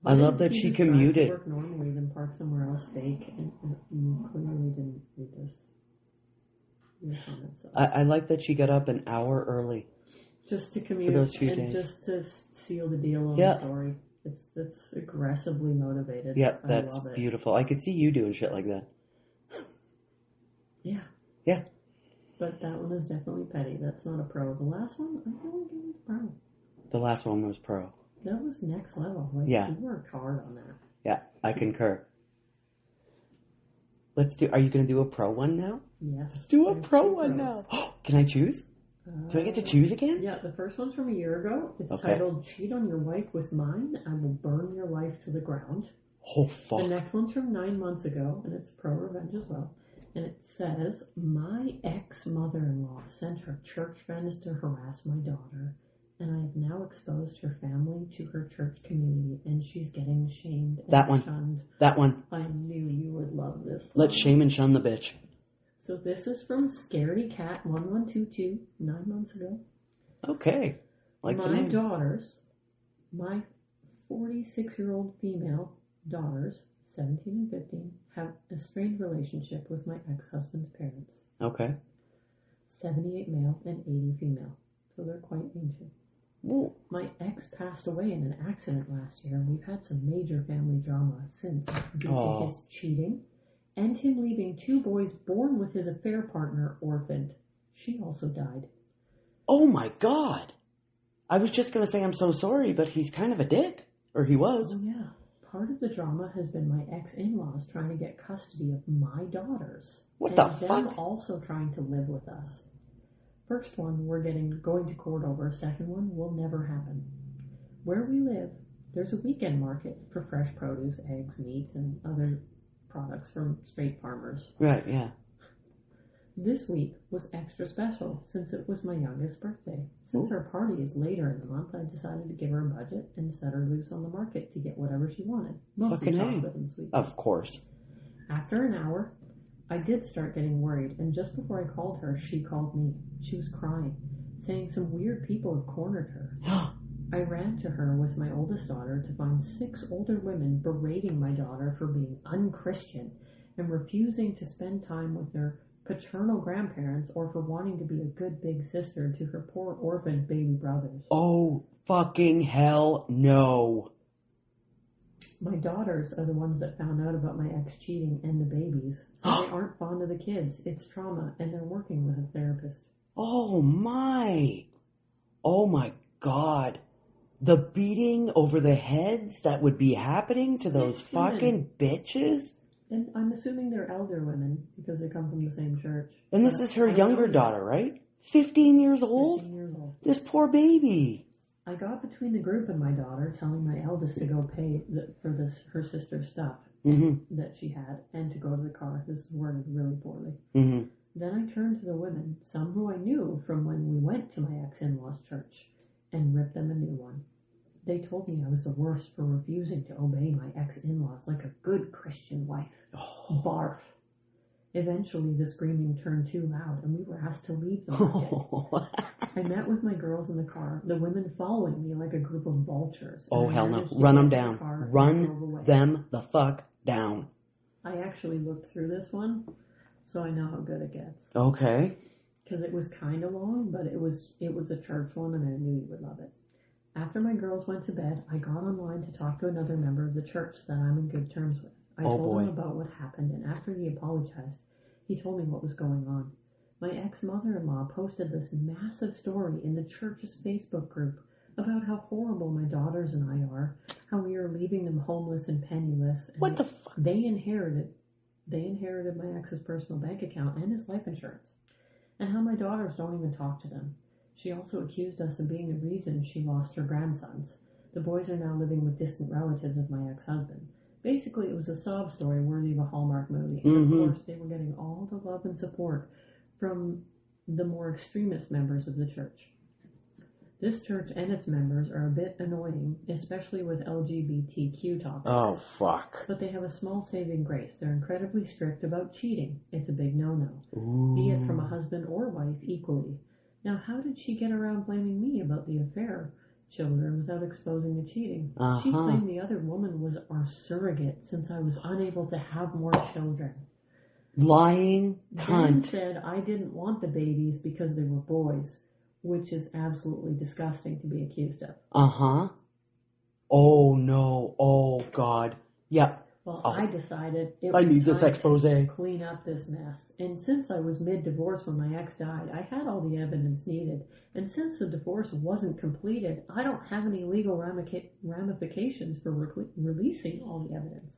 [SPEAKER 1] I love that she commuted.
[SPEAKER 2] To work normally, then park somewhere else fake, and you clearly didn't read this.
[SPEAKER 1] I like that she got up an hour early.
[SPEAKER 2] Just to commute
[SPEAKER 1] for those few
[SPEAKER 2] and
[SPEAKER 1] days.
[SPEAKER 2] Just to seal the deal on the story. It's aggressively motivated.
[SPEAKER 1] Yep, that's beautiful. I could see you doing shit like that.
[SPEAKER 2] Yeah.
[SPEAKER 1] Yeah.
[SPEAKER 2] But that one is definitely petty. That's not a pro. The last one, I feel like it was pro.
[SPEAKER 1] The last one was pro.
[SPEAKER 2] That was next level. Like,
[SPEAKER 1] yeah.
[SPEAKER 2] You worked hard on that.
[SPEAKER 1] Yeah, I concur. Are you going to do a pro one now?
[SPEAKER 2] Yes.
[SPEAKER 1] Let's do a pro one now. Can I choose? Do I get to choose again?
[SPEAKER 2] Yeah, the first one's from a year ago. It's titled, Cheat on Your Wife with Mine, I Will Burn Your Life to the Ground.
[SPEAKER 1] Oh, fuck.
[SPEAKER 2] The next one's from 9 months ago, and it's pro revenge as well. And it says, my ex-mother-in-law sent her church friends to harass my daughter, and I have now exposed her family to her church community, and she's getting shamed and shunned.
[SPEAKER 1] That one.
[SPEAKER 2] I knew you would love this one.
[SPEAKER 1] Let's shame and shun the bitch.
[SPEAKER 2] So this is from Scaredy Cat 1122, 9 months ago.
[SPEAKER 1] Okay.
[SPEAKER 2] My 46-year-old female daughters, 17 and 15, have a strained relationship with my ex-husband's parents.
[SPEAKER 1] Okay.
[SPEAKER 2] 78 male and 80 female. So they're quite ancient.
[SPEAKER 1] Ooh.
[SPEAKER 2] My ex passed away in an accident last year, and we've had some major family drama since due to his cheating and him leaving 2 boys born with his affair partner orphaned. She also died.
[SPEAKER 1] Oh my God. I was just going to say I'm so sorry, but he's kind of a dick. Or he was.
[SPEAKER 2] Oh yeah. Part of the drama has been my ex-in-laws trying to get custody of my daughters.
[SPEAKER 1] What the fuck?
[SPEAKER 2] And them also trying to live with us. First one, we're going to court over. Second one will never happen. Where we live, there's a weekend market for fresh produce, eggs, meat, and other products from straight farmers.
[SPEAKER 1] Right, yeah.
[SPEAKER 2] This week was extra special since it was my youngest birthday. Since her party is later in the month, I decided to give her a budget and set her loose on the market to get whatever she wanted. Mostly chocolate and sweets.
[SPEAKER 1] Of course.
[SPEAKER 2] After an hour, I did start getting worried, and just before I called her, she called me. She was crying, saying some weird people had cornered her. I ran to her with my oldest daughter to find 6 older women berating my daughter for being unchristian and refusing to spend time with their paternal grandparents or for wanting to be a good big sister to her poor orphaned baby brothers.
[SPEAKER 1] Oh, fucking hell no.
[SPEAKER 2] My daughters are the ones that found out about my ex cheating and the babies, so they aren't fond of the kids. It's trauma, and they're working with a therapist.
[SPEAKER 1] Oh my God. The beating over the heads that would be happening to those fucking bitches?
[SPEAKER 2] And I'm assuming they're elder women because they come from the same church.
[SPEAKER 1] And this is her younger daughter, right? 15 years old?
[SPEAKER 2] 15 years old.
[SPEAKER 1] This poor baby.
[SPEAKER 2] I got between the group and my daughter, telling my eldest to go pay for her sister's stuff that she had and to go to the car. This is worded really poorly. Then I turned to the women, some who I knew from when we went to my ex-in-law's church, and ripped them a new one. They told me I was the worst for refusing to obey my ex-in-laws like a good Christian wife. Barf. Eventually, the screaming turned too loud, and we were asked to leave the market. I met with my girls in the car, the women following me like a group of vultures.
[SPEAKER 1] Oh, hell no. Run them down. Run them the fuck down.
[SPEAKER 2] I actually looked through this one, so I know how good it gets.
[SPEAKER 1] Okay.
[SPEAKER 2] Because it was kind of long, but it was a church one, and I knew you would love it. After my girls went to bed, I got online to talk to another member of the church that I'm in good terms with. I told him about what happened, and after he apologized, he told me what was going on. My ex-mother-in-law posted this massive story in the church's Facebook group about how horrible my daughters and I are, how we are leaving them homeless and penniless. And
[SPEAKER 1] what the fuck?
[SPEAKER 2] They inherited my ex's personal bank account and his life insurance, and how my daughters don't even talk to them. She also accused us of being the reason she lost her grandsons. The boys are now living with distant relatives of my ex-husband. Basically, it was a sob story worthy of a Hallmark movie. And of course, they were getting all the love and support from the more extremist members of the church. This church and its members are a bit annoying, especially with LGBTQ topics.
[SPEAKER 1] Oh, fuck.
[SPEAKER 2] But they have a small saving grace. They're incredibly strict about cheating. It's a big no-no. Be it from a husband or wife equally. Now, how did she get around blaming me about the affair children without exposing the cheating? She claimed the other woman was our surrogate since I was unable to have more children.
[SPEAKER 1] Lying cunt.
[SPEAKER 2] Then said I didn't want the babies because they were boys, which is absolutely disgusting to be accused of.
[SPEAKER 1] Oh no. Oh God. Yep.
[SPEAKER 2] Well, I decided
[SPEAKER 1] I need this expose.
[SPEAKER 2] To clean up this mess. And since I was mid-divorce when my ex died, I had all the evidence needed. And since the divorce wasn't completed, I don't have any legal ramifications for releasing all the evidence.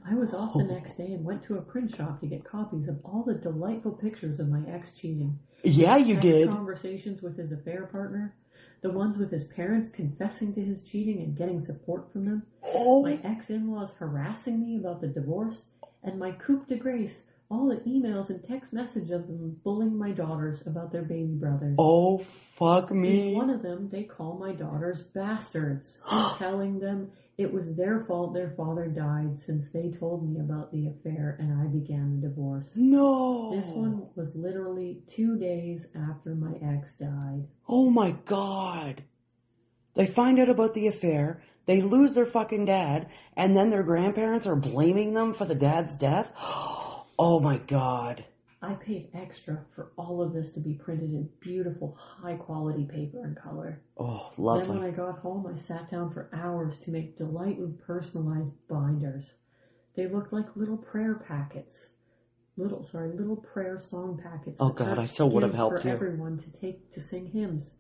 [SPEAKER 2] I was off the next day and went to a print shop to get copies of all the delightful pictures of my ex cheating.
[SPEAKER 1] Yeah, you did.
[SPEAKER 2] Conversations with his affair partner. The ones with his parents confessing to his cheating and getting support from them. My ex-in-laws harassing me about the divorce. And my coup de grace, all the emails and text messages of them bullying my daughters about their baby brothers.
[SPEAKER 1] Oh, fuck me.
[SPEAKER 2] In one of them, they call my daughters bastards, telling them it was their fault their father died since they told me about the affair and I began the divorce.
[SPEAKER 1] No.
[SPEAKER 2] This one was literally 2 days after my ex died.
[SPEAKER 1] Oh my God. They find out about the affair, they lose their fucking dad, and then their grandparents are blaming them for the dad's death? Oh my God.
[SPEAKER 2] I paid extra for all of this to be printed in beautiful, high-quality paper and color.
[SPEAKER 1] Oh, lovely.
[SPEAKER 2] Then when I got home, I sat down for hours to make delightfully personalized binders. They looked like little prayer packets. Little prayer song packets.
[SPEAKER 1] Oh God, I so would have helped
[SPEAKER 2] for
[SPEAKER 1] you.
[SPEAKER 2] Everyone to take to sing hymns.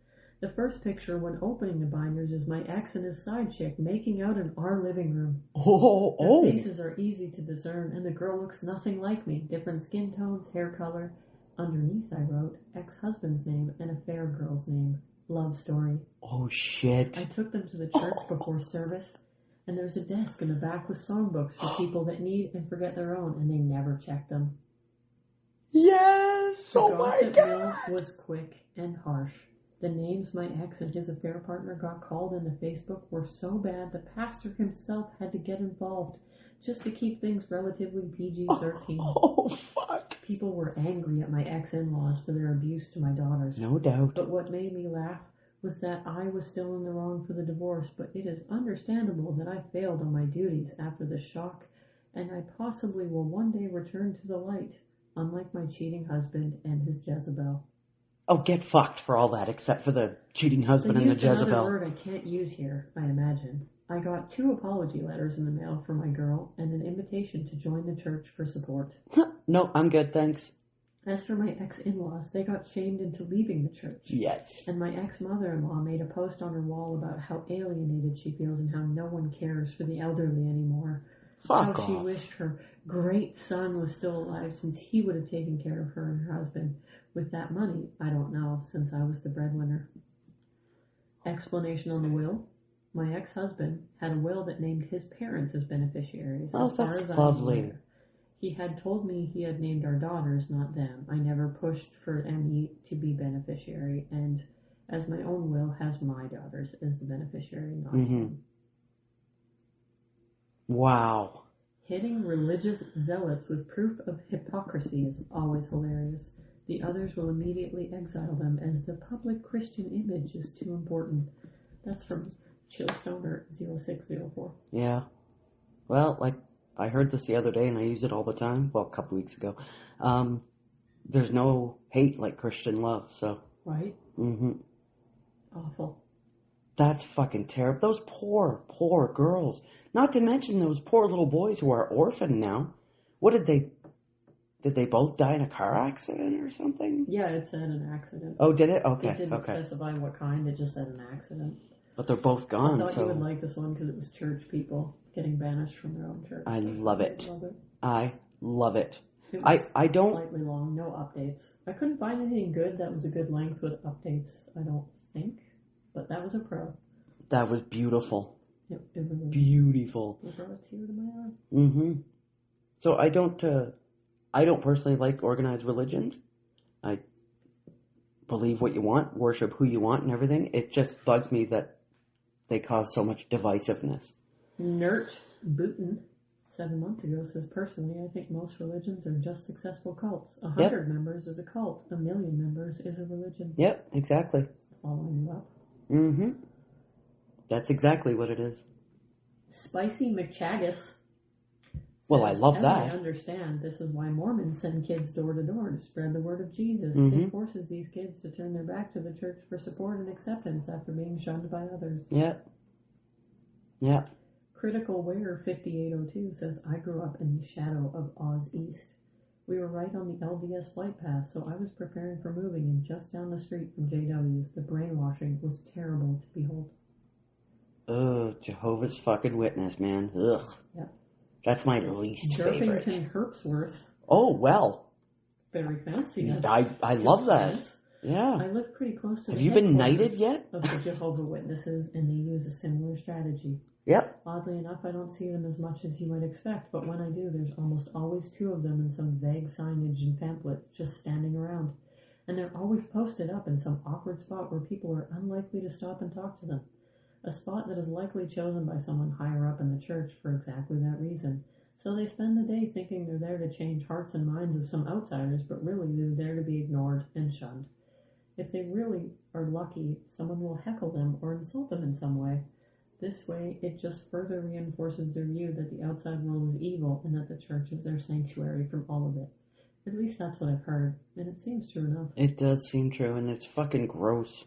[SPEAKER 2] The first picture when opening the binders is my ex and his side chick making out in our living room. Their faces are easy to discern, and the girl looks nothing like me. Different skin tones, hair color. Underneath I wrote ex-husband's name and affair girl's name. Love story.
[SPEAKER 1] Oh shit.
[SPEAKER 2] I took them to the church before service, and there's a desk in the back with songbooks for people that need and forget their own, and they never check them.
[SPEAKER 1] Yes!
[SPEAKER 2] The
[SPEAKER 1] Oh my
[SPEAKER 2] gossip
[SPEAKER 1] God!
[SPEAKER 2] mill was quick and harsh. The names my ex and his affair partner got called into Facebook were so bad the pastor himself had to get involved just to keep things relatively PG-13.
[SPEAKER 1] Oh, fuck.
[SPEAKER 2] People were angry at my ex-in-laws for their abuse to my daughters.
[SPEAKER 1] No doubt.
[SPEAKER 2] But what made me laugh was that I was still in the wrong for the divorce, but it is understandable that I failed on my duties after the shock, and I possibly will one day return to the light, unlike my cheating husband and his Jezebel.
[SPEAKER 1] Oh, get fucked for all that, except for the cheating husband and the Jezebel.
[SPEAKER 2] Another word I can't use here, I imagine. I got 2 apology letters in the mail from my girl and an invitation to join the church for support.
[SPEAKER 1] No, I'm good, thanks.
[SPEAKER 2] As for my ex-in-laws, they got shamed into leaving the church.
[SPEAKER 1] Yes.
[SPEAKER 2] And my ex-mother-in-law made a post on her wall about how alienated she feels and how no one cares for the elderly anymore.
[SPEAKER 1] Fuck
[SPEAKER 2] how
[SPEAKER 1] off.
[SPEAKER 2] she wished her great son was still alive since he would have taken care of her and her husband. With that money, I don't know, since I was the breadwinner. Explanation on the will. My ex-husband had a will that named his parents as beneficiaries.
[SPEAKER 1] Oh,
[SPEAKER 2] as far
[SPEAKER 1] that's
[SPEAKER 2] as
[SPEAKER 1] lovely.
[SPEAKER 2] I'm aware. He had told me he had named our daughters, not them. I never pushed for any to be beneficiary, and as my own will has my daughters as the beneficiary, not him.
[SPEAKER 1] Wow.
[SPEAKER 2] Hitting religious zealots with proof of hypocrisy is always hilarious. The others will immediately exile them as the public Christian image is too important. That's from Chillstoner 0604.
[SPEAKER 1] Yeah. Well, like, I heard this the other day and I use it all the time. Well, a couple weeks ago. There's no hate like Christian love, so.
[SPEAKER 2] Right?
[SPEAKER 1] Mm-hmm.
[SPEAKER 2] Awful.
[SPEAKER 1] That's fucking terrible. Those poor girls. Not to mention those poor little boys who are orphaned now. What did they both die in a car accident or something?
[SPEAKER 2] Yeah, it said an accident.
[SPEAKER 1] Oh, did it? Okay,
[SPEAKER 2] It didn't specify what kind, it just said an accident.
[SPEAKER 1] But they're both gone,
[SPEAKER 2] I thought
[SPEAKER 1] so.
[SPEAKER 2] you would like this one because it was church people getting banished from their own church.
[SPEAKER 1] I love it. I love it.
[SPEAKER 2] It was
[SPEAKER 1] I don't.
[SPEAKER 2] slightly long, no updates. I couldn't find anything good that was a good length with updates, I don't think. But that was a pro.
[SPEAKER 1] That was beautiful.
[SPEAKER 2] It was
[SPEAKER 1] Beautiful.
[SPEAKER 2] It brought a tear to my eye.
[SPEAKER 1] Mm-hmm. So I don't personally like organized religions. believe what you want, worship who you want and everything. It just bugs me that they cause so much divisiveness.
[SPEAKER 2] Nert Booten 7 months ago says, personally, I think most religions are just successful cults. 100 members is a cult. 1 million members is a religion.
[SPEAKER 1] Yep, exactly.
[SPEAKER 2] Following you up.
[SPEAKER 1] Mm-hmm. That's exactly what it is.
[SPEAKER 2] Spicy McChaggis.
[SPEAKER 1] Well, I love that.
[SPEAKER 2] I understand. This is why Mormons send kids door to door to spread the word of Jesus.
[SPEAKER 1] Mm-hmm.
[SPEAKER 2] It forces these kids to turn their back to the church for support and acceptance after being shunned by others.
[SPEAKER 1] Yep. Yep.
[SPEAKER 2] Critical Wear 5802 says, I grew up in the shadow of Oz East. We were right on the LDS flight path, so I was preparing for moving, and just down the street from JW's, the brainwashing was terrible to behold.
[SPEAKER 1] Ugh, Jehovah's fucking Witness, man. Ugh.
[SPEAKER 2] Yep.
[SPEAKER 1] That's my least favorite.
[SPEAKER 2] Jerpington Herpsworth.
[SPEAKER 1] Oh, well.
[SPEAKER 2] Very fancy.
[SPEAKER 1] I love that.
[SPEAKER 2] Friends.
[SPEAKER 1] Yeah.
[SPEAKER 2] I live pretty close to
[SPEAKER 1] Have you been knighted yet?
[SPEAKER 2] Of the Jehovah's Witnesses, and they use a similar strategy.
[SPEAKER 1] Yep.
[SPEAKER 2] Oddly enough, I don't see them as much as you might expect, but when I do, there's almost always 2 of them in some vague signage and pamphlets just standing around. And they're always posted up in some awkward spot where people are unlikely to stop and talk to them. A spot that is likely chosen by someone higher up in the church for exactly that reason. So they spend the day thinking they're there to change hearts and minds of some outsiders, but really they're there to be ignored and shunned. If they really are lucky, someone will heckle them or insult them in some way. This way, it just further reinforces their view that the outside world is evil and that the church is their sanctuary from all of it. At least that's what I've heard, and it seems true enough.
[SPEAKER 1] It does seem true, and it's fucking gross.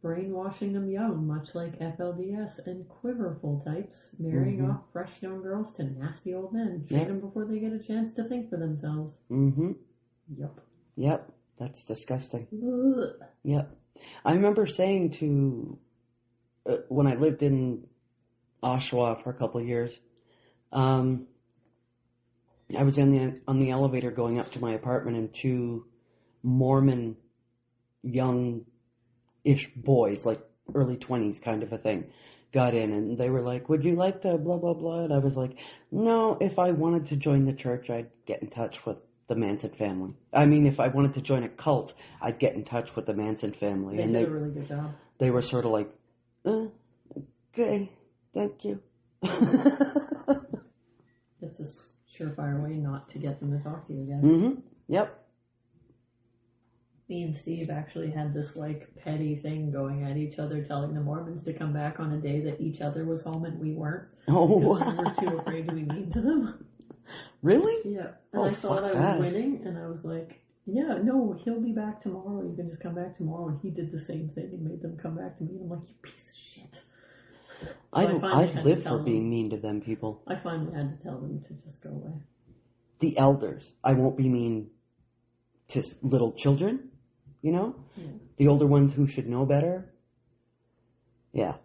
[SPEAKER 2] Brainwashing them young, much like FLDS and quiverful types, marrying off fresh young girls to nasty old men, treat them before they get a chance to think for themselves.
[SPEAKER 1] Mm-hmm. Yep. That's disgusting.
[SPEAKER 2] Ugh.
[SPEAKER 1] Yep. I remember saying to, when I lived in Oshawa for a couple of years, I was on the elevator going up to my apartment, and 2 Mormon young-ish boys, like early 20s kind of a thing, got in, and they were like, would you like to blah, blah, blah? And I was like, no, if I wanted to join the church, I'd get in touch with the Manson family. I mean, if I wanted to join a cult, I'd get in touch with the Manson family.
[SPEAKER 2] They did a really good job.
[SPEAKER 1] They were sort of like, okay, thank you.
[SPEAKER 2] It's a surefire way not to get them to talk to you again.
[SPEAKER 1] Mm-hmm. Yep.
[SPEAKER 2] Me and Steve actually had this, like, petty thing going at each other, telling the Mormons to come back on a day that each other was home and we weren't.
[SPEAKER 1] Oh,
[SPEAKER 2] because we were too afraid to be mean to them.
[SPEAKER 1] Really?
[SPEAKER 2] Yeah. And I thought I was winning, and I was like, yeah, no, he'll be back tomorrow. You can just come back tomorrow. And he did the same thing and made them come back to me. And I'm like, you piece of shit. So
[SPEAKER 1] I'd live for being mean to them people.
[SPEAKER 2] I finally had to tell them to just go away.
[SPEAKER 1] The elders. I won't be mean to little children, you know?
[SPEAKER 2] Yeah.
[SPEAKER 1] The older ones who should know better. Yeah.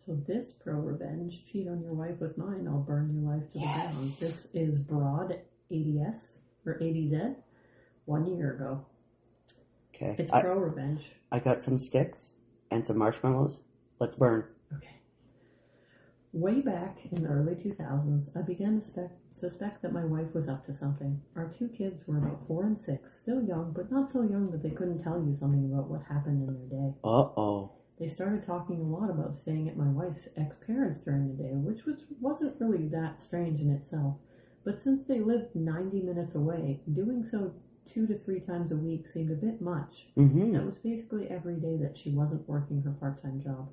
[SPEAKER 2] So this pro-revenge, cheat on your wife with mine, I'll burn your life to the ground. This is Broad ADS, or ADZ, 1 year ago.
[SPEAKER 1] Okay.
[SPEAKER 2] It's pro-revenge.
[SPEAKER 1] I got some sticks and some marshmallows. Let's burn.
[SPEAKER 2] Okay. Way back in the early 2000s, I began to suspect that my wife was up to something. Our 2 kids were about 4 and 6, still young, but not so young that they couldn't tell you something about what happened in their day.
[SPEAKER 1] Uh-oh.
[SPEAKER 2] They started talking a lot about staying at my wife's ex-parents during the day, which wasn't really that strange in itself. But since they lived 90 minutes away, doing so 2 to 3 times a week seemed a bit much.
[SPEAKER 1] Mm-hmm.
[SPEAKER 2] That was basically every day that she wasn't working her part-time job.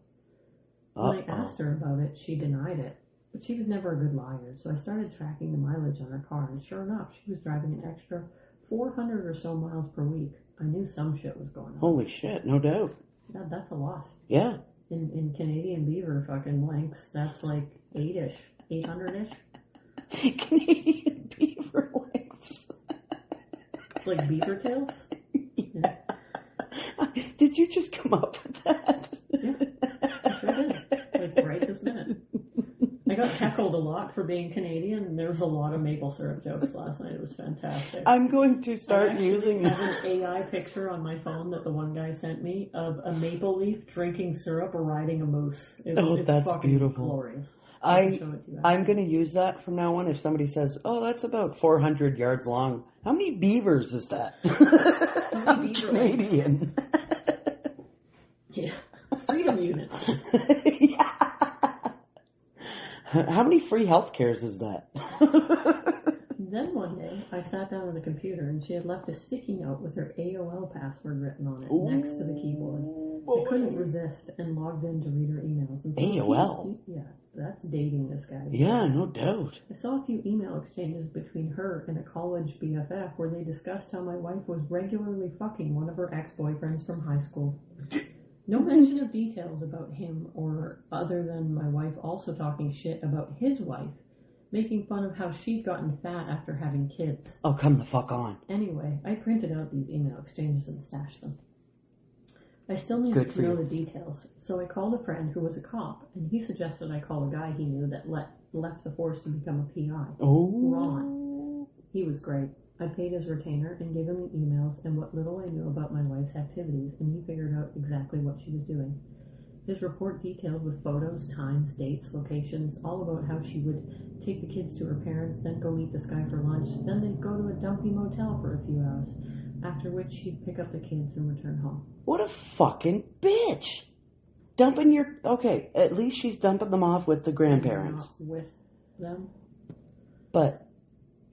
[SPEAKER 2] When I asked her about it, she denied it. But she was never a good liar, so I started tracking the mileage on her car, and sure enough, she was driving an extra 400 or so miles per week. I knew some shit was going on.
[SPEAKER 1] Holy shit, no doubt.
[SPEAKER 2] Yeah, that's a lot.
[SPEAKER 1] Yeah.
[SPEAKER 2] In Canadian beaver fucking lengths, that's like 8-ish, 800-ish.
[SPEAKER 1] Canadian beaver lengths.
[SPEAKER 2] It's like beaver tails? Yeah.
[SPEAKER 1] Did you just come up with that?
[SPEAKER 2] Yeah, I sure did. Like right this minute. I got heckled a lot for being Canadian, and there was a lot of maple syrup jokes last night. It was fantastic.
[SPEAKER 1] I'm going to start using
[SPEAKER 2] I have an AI picture on my phone that the one guy sent me of a maple leaf drinking syrup or riding a moose. It's
[SPEAKER 1] that's
[SPEAKER 2] fucking
[SPEAKER 1] beautiful.
[SPEAKER 2] Glorious.
[SPEAKER 1] I'm going to use that from now on. If somebody says, "Oh, that's about 400 yards long," how many beavers is that? I'm Canadian.
[SPEAKER 2] Yeah, freedom units.
[SPEAKER 1] Yeah. How many free health cares is that?
[SPEAKER 2] Then one day, I sat down on the computer and she had left a sticky note with her AOL password written on it next to the keyboard. I couldn't resist and logged in to read her emails. And
[SPEAKER 1] AOL?
[SPEAKER 2] Yeah, that's dating this guy.
[SPEAKER 1] Yeah, no doubt.
[SPEAKER 2] I saw a few email exchanges between her and a college BFF where they discussed how my wife was regularly fucking one of her ex-boyfriends from high school. No mention of details about him or other than my wife also talking shit about his wife, making fun of how she'd gotten fat after having kids.
[SPEAKER 1] Oh, come the fuck on.
[SPEAKER 2] Anyway, I printed out these email exchanges and stashed them. I still needed to know the details, so I called a friend who was a cop, and he suggested I call a guy he knew that left the force to become a PI.
[SPEAKER 1] Oh.
[SPEAKER 2] Ron. He was great. I paid his retainer and gave him the emails and what little I knew about my wife's activities, and he figured out exactly what she was doing. His report detailed with photos, times, dates, locations, all about how she would take the kids to her parents, then go meet this guy for lunch, then they'd go to a dumpy motel for a few hours, after which she'd pick up the kids and return home.
[SPEAKER 1] What a fucking bitch! Dumping your... Okay, at least she's dumping them off with the grandparents.
[SPEAKER 2] Not with them.
[SPEAKER 1] But...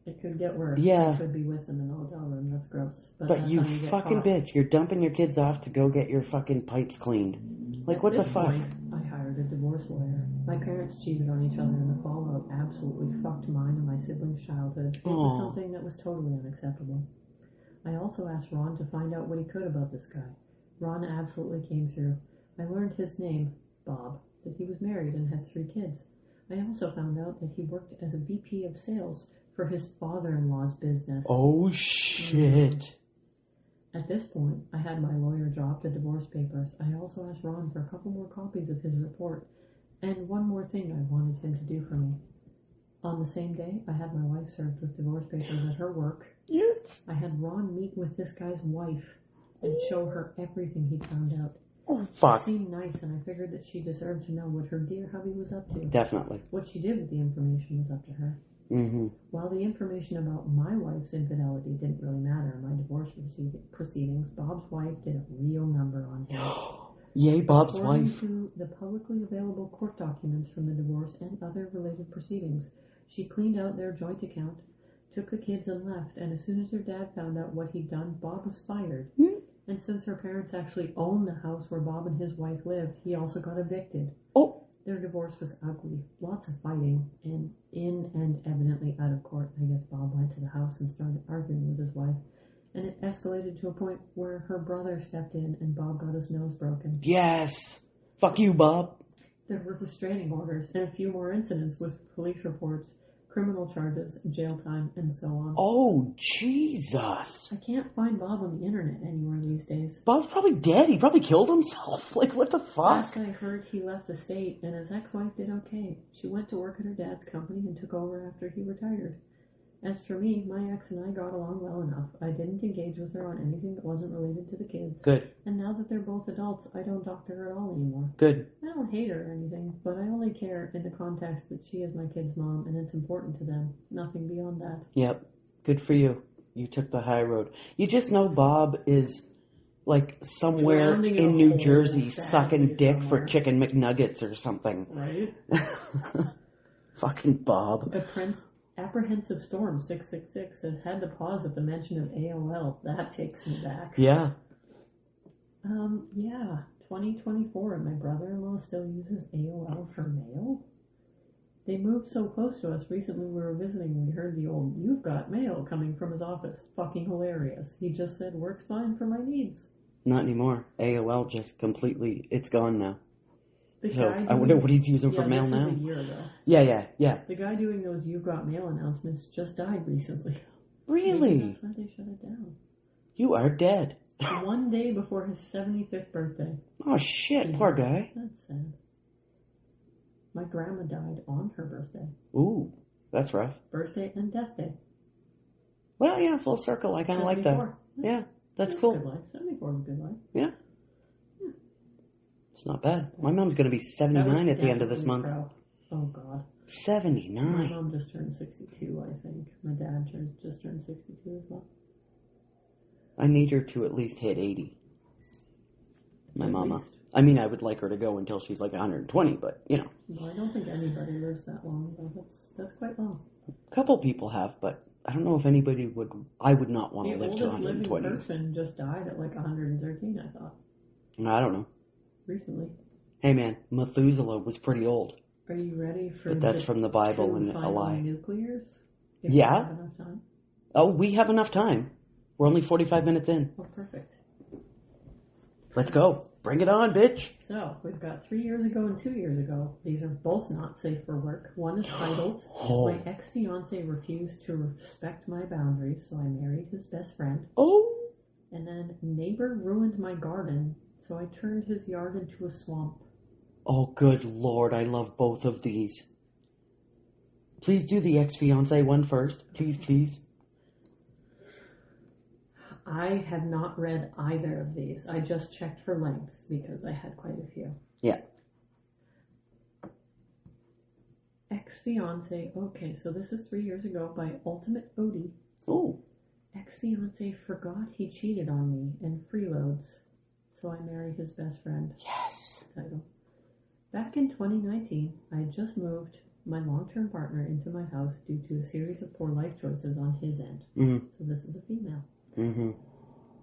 [SPEAKER 2] It could get worse.
[SPEAKER 1] Yeah.
[SPEAKER 2] It could be with them in the hotel room. That's gross.
[SPEAKER 1] But you fucking bitch. You're dumping your kids off to go get your fucking pipes cleaned. Like, what the fuck?
[SPEAKER 2] Point, I hired a divorce lawyer. My parents cheated on each other, and the fallout absolutely fucked mine and my siblings' childhood. It was something that was totally unacceptable. I also asked Ron to find out what he could about this guy. Ron absolutely came through. I learned his name, Bob, that he was married and had 3 kids. I also found out that he worked as a VP of sales for his father-in-law's business.
[SPEAKER 1] Oh, shit.
[SPEAKER 2] At this point, I had my lawyer drop the divorce papers. I also asked Ron for a couple more copies of his report, and one more thing I wanted him to do for me. On the same day, I had my wife served with divorce papers at her work.
[SPEAKER 1] Yes.
[SPEAKER 2] I had Ron meet with this guy's wife and show her everything he'd found out.
[SPEAKER 1] Oh, fuck.
[SPEAKER 2] It seemed nice, and I figured that she deserved to know what her dear hubby was up to.
[SPEAKER 1] Definitely.
[SPEAKER 2] What she did with the information was up to her.
[SPEAKER 1] Mm-hmm.
[SPEAKER 2] While the information about my wife's infidelity didn't really matter in my divorce proceedings, Bob's wife did a real number on him.
[SPEAKER 1] Yay, Bob's
[SPEAKER 2] According
[SPEAKER 1] wife.
[SPEAKER 2] to the publicly available court documents from the divorce and other related proceedings, she cleaned out their joint account, took the kids and left, and as soon as her dad found out what he'd done, Bob was fired.
[SPEAKER 1] Mm-hmm.
[SPEAKER 2] And since her parents actually owned the house where Bob and his wife lived, he also got evicted.
[SPEAKER 1] Oh.
[SPEAKER 2] Their divorce was ugly, lots of fighting, and in and evidently out of court, I guess Bob went to the house and started arguing with his wife, and it escalated to a point where her brother stepped in and Bob got his nose broken.
[SPEAKER 1] Yes! Fuck you, Bob.
[SPEAKER 2] There were restraining orders and a few more incidents with police reports, criminal charges, jail time, and so on.
[SPEAKER 1] Oh, Jesus.
[SPEAKER 2] I can't find Bob on the internet anywhere these days.
[SPEAKER 1] Bob's probably dead. He probably killed himself. Like, what the fuck?
[SPEAKER 2] Last I heard, he left the state, and his ex-wife did okay. She went to work at her dad's company and took over after he retired. As for me, my ex and I got along well enough. I didn't engage with her on anything that wasn't related to the kids.
[SPEAKER 1] Good.
[SPEAKER 2] And now that they're both adults, I don't talk to her at all anymore.
[SPEAKER 1] Good.
[SPEAKER 2] I don't hate her or anything, but I only care in the context that she is my kid's mom and it's important to them. Nothing beyond that.
[SPEAKER 1] Yep. Good for you. You took the high road. You just know Bob is, like, somewhere in New Jersey sucking dick for chicken McNuggets or something.
[SPEAKER 2] Right?
[SPEAKER 1] Fucking Bob.
[SPEAKER 2] Apprehensive Storm 666 says, had to pause at the mention of AOL. That takes me back.
[SPEAKER 1] Yeah.
[SPEAKER 2] Yeah. 2024 and my brother-in-law still uses AOL for mail? They moved so close to us recently we were visiting and we heard the old, "You've got mail" coming from his office. Fucking hilarious. He just said, "Works fine for my needs."
[SPEAKER 1] Not anymore. AOL just completely, it's gone now.
[SPEAKER 2] So
[SPEAKER 1] I wonder what he's using for mail now.
[SPEAKER 2] This is a year ago.
[SPEAKER 1] Yeah.
[SPEAKER 2] The guy doing those "You've Got Mail" announcements just died recently.
[SPEAKER 1] Really?
[SPEAKER 2] Maybe that's why they shut it down.
[SPEAKER 1] You are dead.
[SPEAKER 2] One day before his 75th birthday.
[SPEAKER 1] Oh shit, poor guy.
[SPEAKER 2] That's sad. My grandma died on her birthday.
[SPEAKER 1] Ooh, that's rough.
[SPEAKER 2] Birthday and death day.
[SPEAKER 1] Well, yeah, full circle. I kind of like that. Yeah, that's cool.
[SPEAKER 2] Good life. 74 is a good life.
[SPEAKER 1] Yeah. It's not bad. My mom's going to be 79 at the end of this month.
[SPEAKER 2] Oh, God.
[SPEAKER 1] 79.
[SPEAKER 2] My mom just turned 62, I think. My dad just turned 62 as well.
[SPEAKER 1] I need her to at least hit 80. My
[SPEAKER 2] At
[SPEAKER 1] mama.
[SPEAKER 2] least.
[SPEAKER 1] I mean, I would like her to go until she's like 120, but, you know.
[SPEAKER 2] Well, I don't think anybody lives that long, though. That's quite long.
[SPEAKER 1] A couple people have, but I don't know if anybody would. I would not want to live to
[SPEAKER 2] The oldest
[SPEAKER 1] 120.
[SPEAKER 2] living person just died at like 113, I thought.
[SPEAKER 1] I don't know.
[SPEAKER 2] Recently.
[SPEAKER 1] Hey, man, Methuselah was pretty old.
[SPEAKER 2] Are you ready for
[SPEAKER 1] But that's from the Bible and a lie.
[SPEAKER 2] Nuclears?
[SPEAKER 1] Yeah.
[SPEAKER 2] We have enough time?
[SPEAKER 1] Oh, we have enough time. We're only 45 minutes in.
[SPEAKER 2] Oh, perfect.
[SPEAKER 1] Let's go. Bring it on, bitch.
[SPEAKER 2] So, we've got 3 years ago and 2 years ago. These are both not safe for work. One is titled, My ex-fiance refused to respect my boundaries, so I married his best friend.
[SPEAKER 1] Oh.
[SPEAKER 2] And then, neighbor ruined my garden, so I turned his yard into a swamp.
[SPEAKER 1] Oh, good Lord. I love both of these. Please do the ex-fiance one first. Please, please.
[SPEAKER 2] I have not read either of these. I just checked for lengths because I had quite a few.
[SPEAKER 1] Yeah.
[SPEAKER 2] Ex-fiance. Okay, so this is 3 years ago by Ultimate Odie.
[SPEAKER 1] Oh.
[SPEAKER 2] Ex-fiance forgot he cheated on me and freeloads, so I marry his best friend.
[SPEAKER 1] Yes.
[SPEAKER 2] Title. Back in 2019, I had just moved my long-term partner into my house due to a series of poor life choices on his end.
[SPEAKER 1] Mm-hmm.
[SPEAKER 2] So this is a female.
[SPEAKER 1] Mm-hmm.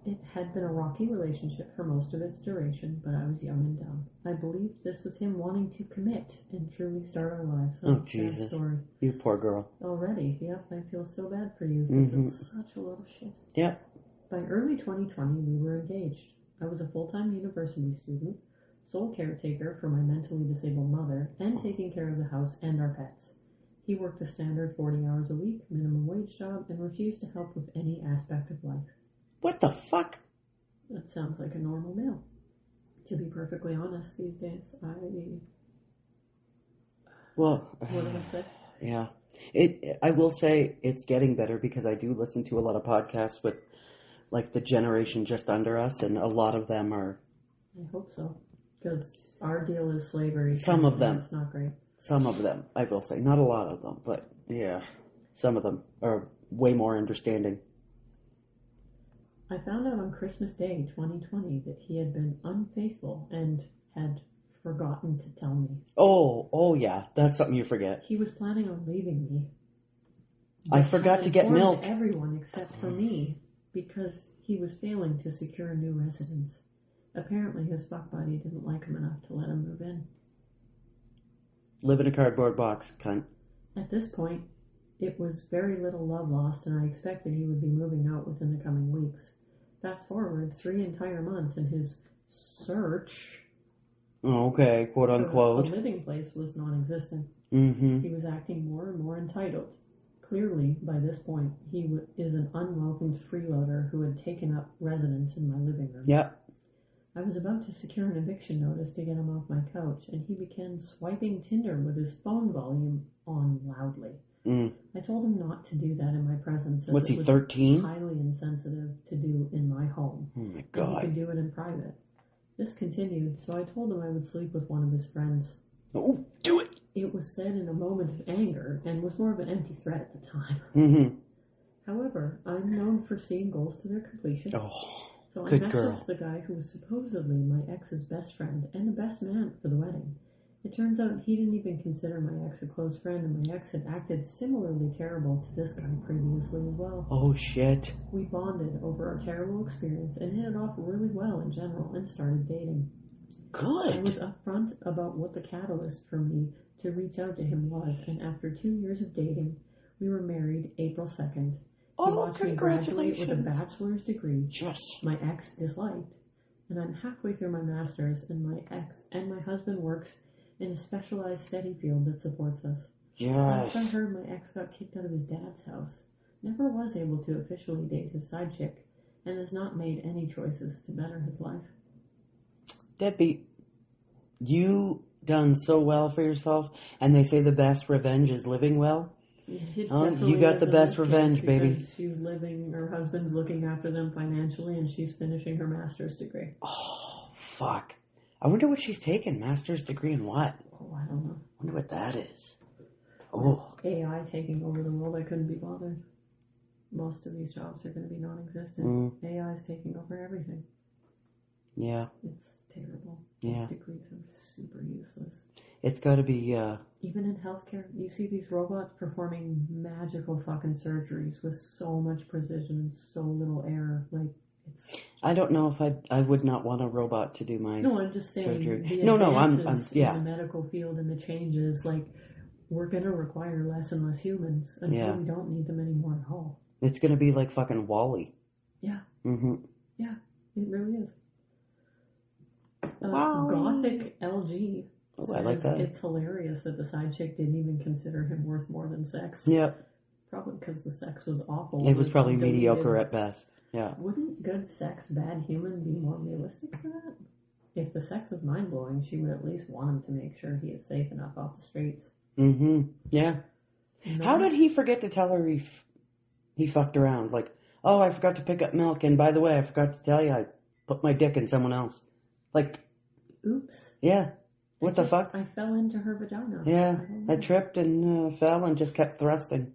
[SPEAKER 2] It had been a rocky relationship for most of its duration, but I was young and dumb. I believed this was him wanting to commit and truly start our lives.
[SPEAKER 1] Oh, Jesus.
[SPEAKER 2] Story.
[SPEAKER 1] You poor girl.
[SPEAKER 2] Already, yep, I feel so bad for you because it's such a lot of shit.
[SPEAKER 1] Yep.
[SPEAKER 2] By early 2020, we were engaged. I was a full-time university student, sole caretaker for my mentally disabled mother, and taking care of the house and our pets. He worked a standard 40 hours a week, minimum wage job, and refused to help with any aspect of life.
[SPEAKER 1] What the fuck?
[SPEAKER 2] That sounds like a normal male. To be perfectly honest, these days,
[SPEAKER 1] Well,
[SPEAKER 2] what did I say?
[SPEAKER 1] Yeah. I will say it's getting better because I do listen to a lot of podcasts with, like, the generation just under us, and a lot of them are...
[SPEAKER 2] I hope so. Because our deal is slavery.
[SPEAKER 1] Some of them.
[SPEAKER 2] It's not great.
[SPEAKER 1] Some of them, I will say. Not a lot of them, but, yeah. Some of them are way more understanding.
[SPEAKER 2] I found out on Christmas Day 2020 that he had been unfaithful and had forgotten to tell me.
[SPEAKER 1] Oh yeah, that's something you forget.
[SPEAKER 2] He was planning on leaving me.
[SPEAKER 1] I forgot to get milk.
[SPEAKER 2] Everyone except for me because he was failing to secure a new residence. Apparently his fuck buddy didn't like him enough to let him move in.
[SPEAKER 1] Live in a cardboard box, cunt.
[SPEAKER 2] At this point, it was very little love lost, and I expected he would be moving out within the coming weeks. Fast forward 3 entire months, and his search
[SPEAKER 1] okay, quote unquote.
[SPEAKER 2] a living place was non-existent.
[SPEAKER 1] Mm-hmm.
[SPEAKER 2] He was acting more and more entitled. Clearly, by this point, he is an unwelcomed freeloader who had taken up residence in my living room.
[SPEAKER 1] Yep.
[SPEAKER 2] I was about to secure an eviction notice to get him off my couch, and he began swiping Tinder with his phone volume on loudly. I told him not to do that in my presence.
[SPEAKER 1] What's he, 13?
[SPEAKER 2] Highly insensitive to do in my home.
[SPEAKER 1] Oh my God.
[SPEAKER 2] And he could do it in private. This continued, so I told him I would sleep with one of his friends.
[SPEAKER 1] Oh, do it!
[SPEAKER 2] It was said in a moment of anger, and was more of an empty threat at the time.
[SPEAKER 1] Mm-hmm.
[SPEAKER 2] However, I'm known for seeing goals to their completion.
[SPEAKER 1] Oh,
[SPEAKER 2] so I
[SPEAKER 1] good
[SPEAKER 2] messaged
[SPEAKER 1] girl.
[SPEAKER 2] the guy who was supposedly my ex's best friend and the best man for the wedding. It turns out he didn't even consider my ex a close friend, and my ex had acted similarly terrible to this guy previously as well.
[SPEAKER 1] Oh, shit.
[SPEAKER 2] We bonded over our terrible experience and hit it off really well in general and started dating.
[SPEAKER 1] Good.
[SPEAKER 2] I was upfront about what the catalyst for me to reach out to him was, and after 2 years of dating, we were married April 2nd. He watched me graduate with a bachelor's degree.
[SPEAKER 1] Yes.
[SPEAKER 2] My ex disliked, and I'm halfway through my master's, and my husband works in a specialized study field that supports us.
[SPEAKER 1] Yes.
[SPEAKER 2] Last I heard, my ex got kicked out of his dad's house, never was able to officially date his side chick, and has not made any choices to better his life.
[SPEAKER 1] Deadbeat. You done so well for yourself, and they say the best revenge is living well. You got the best revenge, baby.
[SPEAKER 2] She's living, her husband's looking after them financially, and she's finishing her master's degree.
[SPEAKER 1] Oh, fuck. I wonder what she's taking. Master's degree in what?
[SPEAKER 2] Oh, I don't know.
[SPEAKER 1] I wonder what that that is. Oh.
[SPEAKER 2] AI taking over the world, I couldn't be bothered. Most of these jobs are going to be non-existent. AI is taking over everything.
[SPEAKER 1] Yeah.
[SPEAKER 2] It's terrible.
[SPEAKER 1] Yeah.
[SPEAKER 2] Degrees are super useless.
[SPEAKER 1] It's got to be,
[SPEAKER 2] Even in healthcare, you see these robots performing magical fucking surgeries with so much precision and so little error. Like, it's...
[SPEAKER 1] I don't know if I would not want a robot to do my
[SPEAKER 2] No, I'm just saying
[SPEAKER 1] surgery.
[SPEAKER 2] the
[SPEAKER 1] I'm yeah.
[SPEAKER 2] in the medical field and the changes, like, we're going to require less and less humans until we don't need them anymore at all.
[SPEAKER 1] It's going to be like fucking WALL-E.
[SPEAKER 2] Yeah.
[SPEAKER 1] Mm-hmm.
[SPEAKER 2] Yeah, it really is.
[SPEAKER 1] Wow.
[SPEAKER 2] Gothic LG.
[SPEAKER 1] Oh, I like that.
[SPEAKER 2] It's hilarious that the side chick didn't even consider him worth more than sex.
[SPEAKER 1] Yep.
[SPEAKER 2] Probably because the sex was awful.
[SPEAKER 1] It was probably mediocre at best. Yeah.
[SPEAKER 2] Wouldn't good sex, bad human be more realistic for that? If the sex was mind-blowing, she would at least want him to make sure he is safe enough off the streets.
[SPEAKER 1] Mm-hmm. Yeah.
[SPEAKER 2] No.
[SPEAKER 1] How did he forget to tell her he fucked around? Like, oh, I forgot to pick up milk, and by the way, I forgot to tell you I put my dick in someone else. Like,
[SPEAKER 2] oops.
[SPEAKER 1] Yeah. What the fuck?
[SPEAKER 2] I fell into her vagina.
[SPEAKER 1] Yeah. I tripped and fell and just kept thrusting.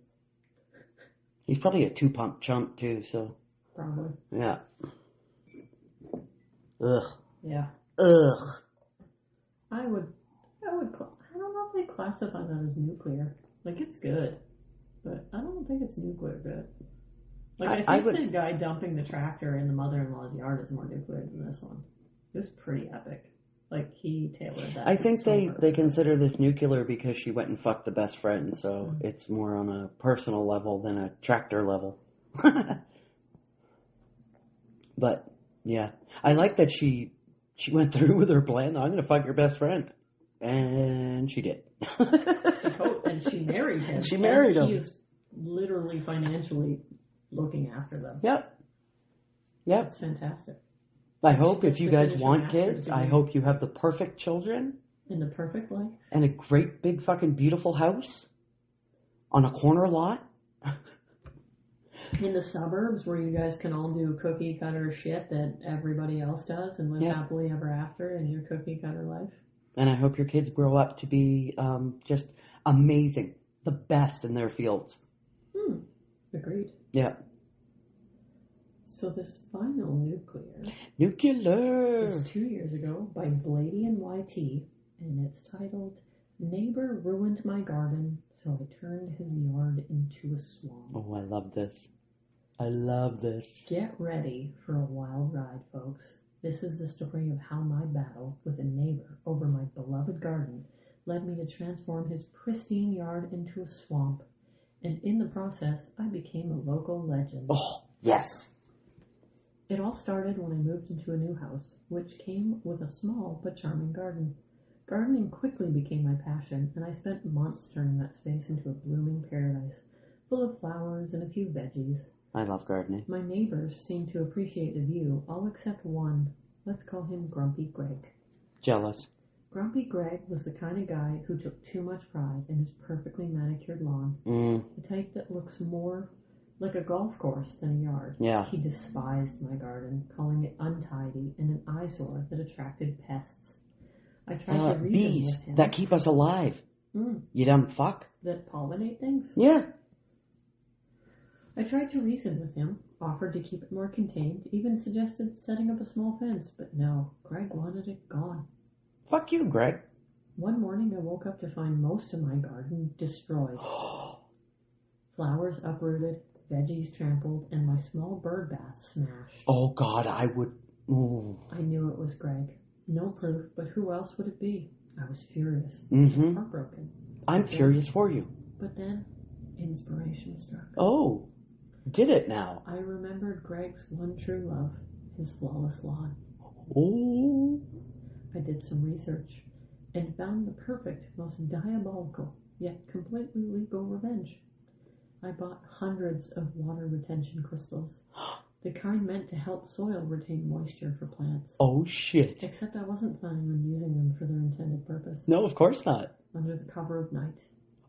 [SPEAKER 1] He's probably a 2-pump chump, too, so.
[SPEAKER 2] Probably.
[SPEAKER 1] Yeah. Ugh.
[SPEAKER 2] Yeah.
[SPEAKER 1] Ugh.
[SPEAKER 2] I don't know if they classify that as nuclear. Like, it's good, but I don't think it's nuclear good. Like, I think the guy dumping the tractor in the mother-in-law's yard is more nuclear than this one. It was pretty epic. Like, he tailored that.
[SPEAKER 1] I think they consider this nuclear because she went and fucked the best friend, so it's more on a personal level than a tractor level. But, yeah. I like that she went through with her plan. I'm going to fuck your best friend. And she did.
[SPEAKER 2] And she married him.
[SPEAKER 1] She married him.
[SPEAKER 2] He is literally financially looking after them.
[SPEAKER 1] Yep.
[SPEAKER 2] That's fantastic.
[SPEAKER 1] I hope if you guys want kids, I hope you have the perfect children.
[SPEAKER 2] In the perfect life.
[SPEAKER 1] And a great big fucking beautiful house. On a corner lot.
[SPEAKER 2] In the suburbs where you guys can all do cookie cutter shit that everybody else does and live happily ever after in your cookie cutter life.
[SPEAKER 1] And I hope your kids grow up to be just amazing. The best in their fields.
[SPEAKER 2] Agreed.
[SPEAKER 1] Yeah.
[SPEAKER 2] So this final nuclear was 2 years ago by Blady and YT, and it's titled "Neighbor Ruined My Garden, so I Turned His Yard into a Swamp."
[SPEAKER 1] Oh, I love this. I love this.
[SPEAKER 2] Get ready for a wild ride, folks. This is the story of how my battle with a neighbor over my beloved garden led me to transform his pristine yard into a swamp, and in the process, I became a local legend.
[SPEAKER 1] Oh, yes.
[SPEAKER 2] It all started when I moved into a new house, which came with a small but charming garden. Gardening quickly became my passion, and I spent months turning that space into a blooming paradise, full of flowers and a few veggies.
[SPEAKER 1] I love gardening.
[SPEAKER 2] My neighbors seemed to appreciate the view, all except one. Let's call him Grumpy Greg.
[SPEAKER 1] Jealous.
[SPEAKER 2] Grumpy Greg was the kind of guy who took too much pride in his perfectly manicured lawn. The type that looks more like a golf course than a yard.
[SPEAKER 1] Yeah.
[SPEAKER 2] He despised my garden, calling it untidy and an eyesore that attracted pests. I tried to reason
[SPEAKER 1] bees
[SPEAKER 2] with him.
[SPEAKER 1] that keep us alive. You dumb fuck.
[SPEAKER 2] That pollinate things?
[SPEAKER 1] Yeah.
[SPEAKER 2] I tried to reason with him, offered to keep it more contained, even suggested setting up a small fence, but no, Greg wanted it gone.
[SPEAKER 1] Fuck you, Greg.
[SPEAKER 2] One morning I woke up to find most of my garden destroyed. Flowers uprooted, veggies trampled, and my small bird bath smashed.
[SPEAKER 1] Oh God, I would... Ooh.
[SPEAKER 2] I knew it was Greg. No proof, but who else would it be? I was furious. Heartbroken.
[SPEAKER 1] I'm furious for you.
[SPEAKER 2] But then, inspiration struck.
[SPEAKER 1] Oh, did it now?
[SPEAKER 2] I remembered Greg's one true love, his flawless lawn.
[SPEAKER 1] Oh.
[SPEAKER 2] I did some research and found the perfect, most diabolical, yet completely legal revenge. I bought hundreds of water retention crystals. The kind meant to help soil retain moisture for plants.
[SPEAKER 1] Oh, shit.
[SPEAKER 2] Except I wasn't planning on using them for their intended purpose.
[SPEAKER 1] No, of course not.
[SPEAKER 2] Under the cover of night.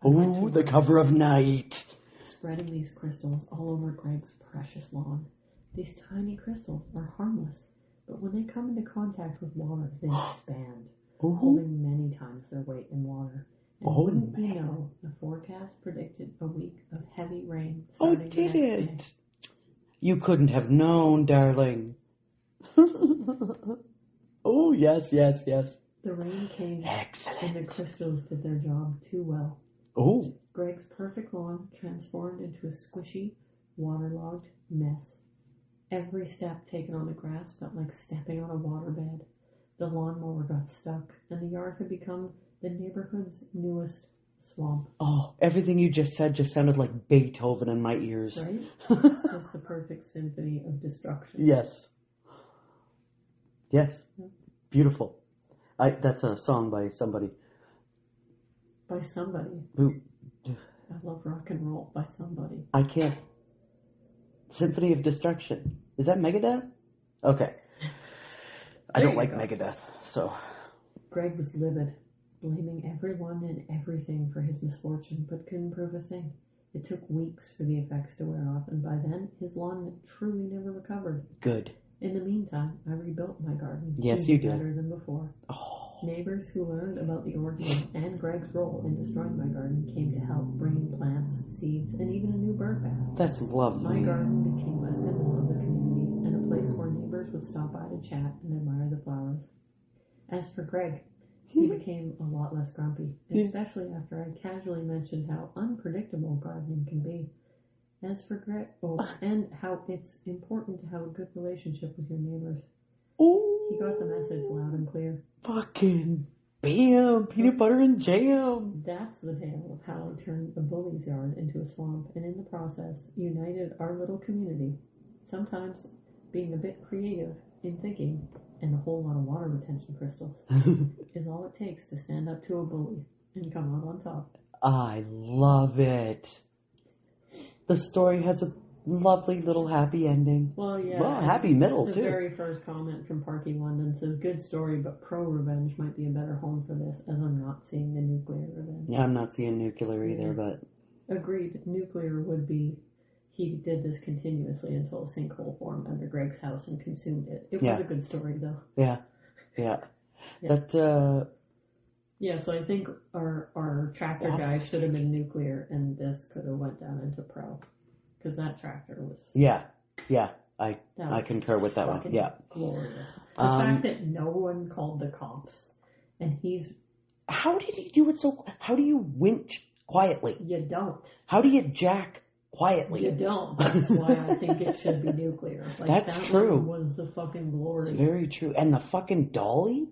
[SPEAKER 1] Oh, the cover of night.
[SPEAKER 2] Spreading these crystals all over Greg's precious lawn. These tiny crystals are harmless, but when they come into contact with water, they expand, holding many times their weight in water, And wouldn't you know, the forecast predicted a week of heavy rain.
[SPEAKER 1] Oh, did it? Day. You couldn't have known, darling. Oh, yes.
[SPEAKER 2] The rain came.
[SPEAKER 1] Excellent.
[SPEAKER 2] And the crystals did their job too well.
[SPEAKER 1] Oh.
[SPEAKER 2] Greg's perfect lawn transformed into a squishy, waterlogged mess. Every step taken on the grass felt like stepping on a waterbed. The lawnmower got stuck, and the yard had become the neighborhood's newest swamp.
[SPEAKER 1] Oh, everything you just said just sounded like Beethoven in my ears.
[SPEAKER 2] Right? It's just the perfect symphony of destruction.
[SPEAKER 1] Yes. Yeah. Beautiful. That's a song by somebody.
[SPEAKER 2] By somebody?
[SPEAKER 1] Who?
[SPEAKER 2] I love rock and roll by somebody.
[SPEAKER 1] I can't. Symphony of Destruction. Is that Megadeth? Okay. I don't like Megadeth, so.
[SPEAKER 2] Greg was livid, blaming everyone and everything for his misfortune, but couldn't prove a thing. It took weeks for the effects to wear off, and by then, his lawn truly never recovered.
[SPEAKER 1] Good.
[SPEAKER 2] In the meantime, I rebuilt my garden.
[SPEAKER 1] Yes, you did.
[SPEAKER 2] Better than before.
[SPEAKER 1] Oh.
[SPEAKER 2] Neighbors who learned about the ordeal and Greg's role in destroying my garden came to help bring in plants, seeds, and even a new bird bath.
[SPEAKER 1] That's lovely.
[SPEAKER 2] My garden became a symbol of the community and a place where neighbors would stop by to chat and admire the flowers. As for Greg, he became a lot less grumpy, especially after I casually mentioned how unpredictable gardening can be. As for Greg, and how it's important to have a good relationship with your neighbors.
[SPEAKER 1] Ooh.
[SPEAKER 2] He got the message loud and clear.
[SPEAKER 1] Fucking bam! Peanut butter and jam!
[SPEAKER 2] That's the tale of how I turned the bully's yard into a swamp, and in the process, united our little community. Sometimes being a bit creative in thinking, and a whole lot of water retention crystals, is all it takes to stand up to a bully and come out on top.
[SPEAKER 1] I love it. The story has a lovely little happy ending.
[SPEAKER 2] Well, yeah.
[SPEAKER 1] Well, happy middle,
[SPEAKER 2] too.
[SPEAKER 1] too.
[SPEAKER 2] The very first comment from Parky London says, good story, but pro-revenge might be a better home for this, as I'm not seeing the nuclear revenge.
[SPEAKER 1] Yeah, I'm not seeing nuclear either, but...
[SPEAKER 2] Agreed. Nuclear would be... He did this continuously until a sinkhole formed under Greg's house and consumed it. It was a good story, though.
[SPEAKER 1] Yeah. That,
[SPEAKER 2] Yeah, so I think our tractor guy should have been nuclear, and this could have went down into pro. Because that tractor was...
[SPEAKER 1] Yeah. I concur with that one. Yeah.
[SPEAKER 2] Glorious. The fact that no one called the cops, and he's...
[SPEAKER 1] How did he do it so... How do you winch quietly?
[SPEAKER 2] You don't.
[SPEAKER 1] How do you jack quietly?
[SPEAKER 2] You don't. That's why I think it should be nuclear. Like,
[SPEAKER 1] that's true.
[SPEAKER 2] Was the fucking glory.
[SPEAKER 1] It's very true. And the fucking dolly?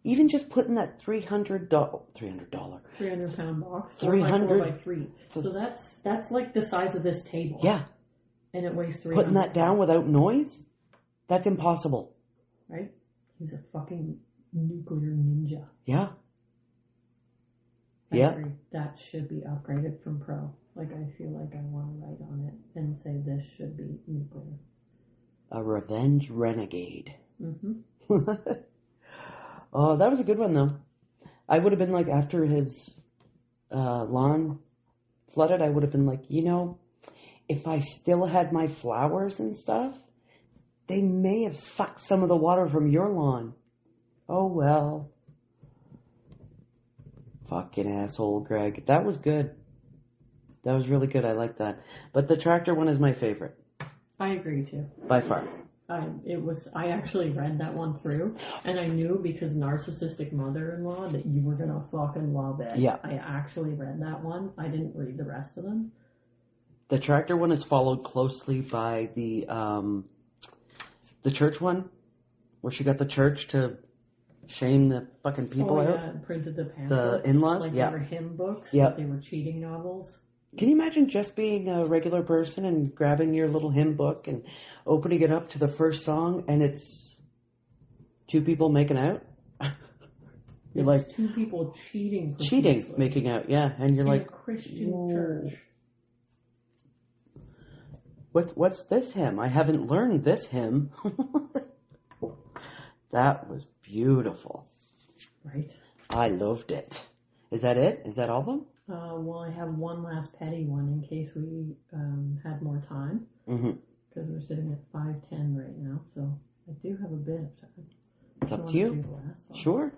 [SPEAKER 1] Even just putting that $300
[SPEAKER 2] 300-pound box,
[SPEAKER 1] 300
[SPEAKER 2] by 3. So that's like the size of this table.
[SPEAKER 1] Yeah.
[SPEAKER 2] And it weighs 300
[SPEAKER 1] Putting that down
[SPEAKER 2] pounds.
[SPEAKER 1] without noise? That's impossible.
[SPEAKER 2] Right? He's a fucking nuclear ninja.
[SPEAKER 1] Yeah.
[SPEAKER 2] I agree. That should be upgraded from pro. Like, I feel like I want to write on it and say this should be nuclear.
[SPEAKER 1] A revenge renegade.
[SPEAKER 2] Mm-hmm.
[SPEAKER 1] Oh, that was a good one, though. I would have been like, after his lawn flooded, I would have been like, if I still had my flowers and stuff, they may have sucked some of the water from your lawn. Oh, well. Fucking asshole, Greg. That was good. That was really good. I like that. But the tractor one is my favorite.
[SPEAKER 2] I agree, too.
[SPEAKER 1] By far.
[SPEAKER 2] I actually read that one through, and I knew because narcissistic mother-in-law that you were gonna fucking love it.
[SPEAKER 1] Yeah.
[SPEAKER 2] I actually read that one. I didn't read the rest of them.
[SPEAKER 1] The tractor one is followed closely by the church one, where she got the church to shame the fucking people out.
[SPEAKER 2] And printed the pamphlets.
[SPEAKER 1] The in-laws,
[SPEAKER 2] like they were hymn books.
[SPEAKER 1] Yeah.
[SPEAKER 2] Like they were cheating novels.
[SPEAKER 1] Can you imagine just being a regular person and grabbing your little hymn book and opening it up to the first song and it's two people making out? You're like,
[SPEAKER 2] two people cheating,
[SPEAKER 1] making out, yeah. And you're
[SPEAKER 2] in
[SPEAKER 1] like,
[SPEAKER 2] a Christian church.
[SPEAKER 1] What's this hymn? I haven't learned this hymn. That was beautiful.
[SPEAKER 2] Right.
[SPEAKER 1] I loved it. Is that it? Is that all of them?
[SPEAKER 2] Well, I have one last petty one in case we had more time.
[SPEAKER 1] Mm-hmm.
[SPEAKER 2] Because we're sitting at 5:10 right now, so I do have a bit of time.
[SPEAKER 1] It's up to you. Sure.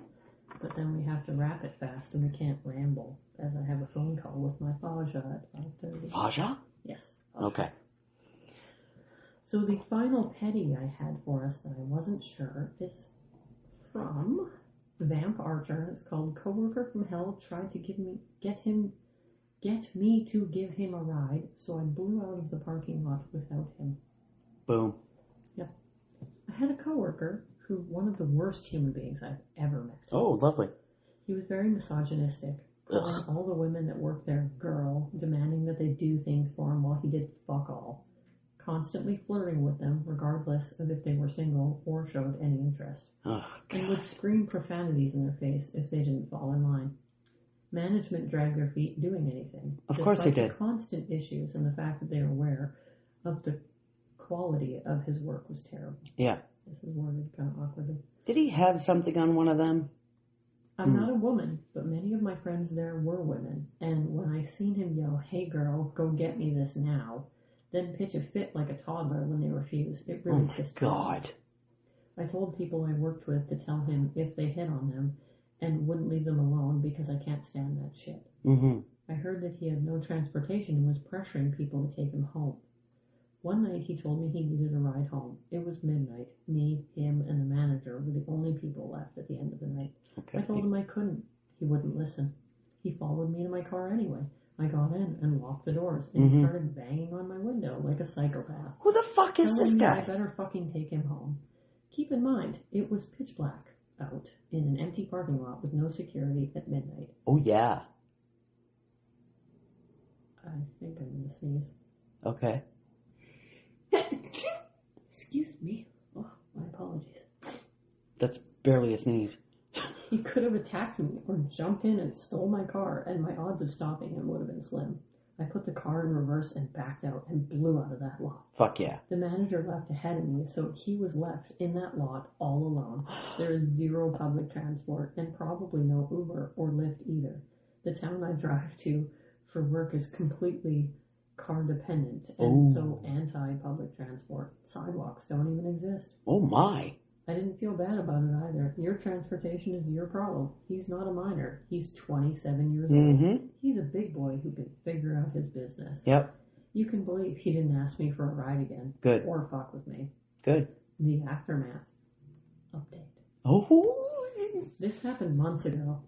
[SPEAKER 2] but then we have to wrap it fast and we can't ramble, as I have a phone call with my Faja at 5:30.
[SPEAKER 1] Faja?
[SPEAKER 2] Yes.
[SPEAKER 1] Faja. Okay.
[SPEAKER 2] So the final petty I had for us that I wasn't sure is from Vamp Archer. It's called "Coworker from Hell tried to get me to give him a ride, so I blew out of the parking lot without him."
[SPEAKER 1] Boom.
[SPEAKER 2] Yep. I had a coworker who one of the worst human beings I've ever met.
[SPEAKER 1] Oh, lovely.
[SPEAKER 2] He was very misogynistic, calling all the women that worked there girl, demanding that they do things for him while he did fuck all. Constantly flirting with them, regardless of if they were single or showed any interest.
[SPEAKER 1] Oh,
[SPEAKER 2] and would scream profanities in their face if they didn't fall in line. Management dragged their feet doing anything.
[SPEAKER 1] Of course they did.
[SPEAKER 2] The constant issues and the fact that they were aware of the quality of his work was terrible.
[SPEAKER 1] Yeah.
[SPEAKER 2] This is worded kind of awkwardly.
[SPEAKER 1] Did he have something on one of them?
[SPEAKER 2] I'm not a woman, but many of my friends there were women, and when I seen him yell, "Hey girl, go get me this now," then pitch a fit like a toddler when they refused, it really pissed me off.
[SPEAKER 1] God.
[SPEAKER 2] I told people I worked with to tell him if they hit on them and wouldn't leave them alone because I can't stand that shit.
[SPEAKER 1] Mm-hmm.
[SPEAKER 2] I heard that he had no transportation and was pressuring people to take him home. One night he told me he needed a ride home. It was midnight. Me, him, and the manager were the only people left at the end of the night.
[SPEAKER 1] Okay.
[SPEAKER 2] I told him I couldn't. He wouldn't listen. He followed me to my car anyway. I got in and locked the doors, and he started banging on my window like a psychopath.
[SPEAKER 1] Who the fuck is this guy?
[SPEAKER 2] I better fucking take him home. Keep in mind, it was pitch black out in an empty parking lot with no security at midnight.
[SPEAKER 1] Oh, yeah.
[SPEAKER 2] I think I'm going to sneeze.
[SPEAKER 1] Okay.
[SPEAKER 2] Excuse me. Oh, my apologies.
[SPEAKER 1] That's barely a sneeze.
[SPEAKER 2] He could have attacked me or jumped in and stole my car, and my odds of stopping him would have been slim. I put the car in reverse and backed out and blew out of that lot.
[SPEAKER 1] Fuck yeah.
[SPEAKER 2] The manager left ahead of me, so he was left in that lot all alone. There is zero public transport and probably no Uber or Lyft either. The town I drive to for work is completely car dependent and so anti-public transport. Sidewalks don't even exist.
[SPEAKER 1] Oh my.
[SPEAKER 2] I didn't feel bad about it either. Your transportation is your problem. He's not a minor. He's 27 years old. He's a big boy who can figure out his business.
[SPEAKER 1] Yep.
[SPEAKER 2] You can believe he didn't ask me for a ride again.
[SPEAKER 1] Good.
[SPEAKER 2] Or fuck with me.
[SPEAKER 1] Good.
[SPEAKER 2] The aftermath. Update.
[SPEAKER 1] Oh.
[SPEAKER 2] This happened months ago.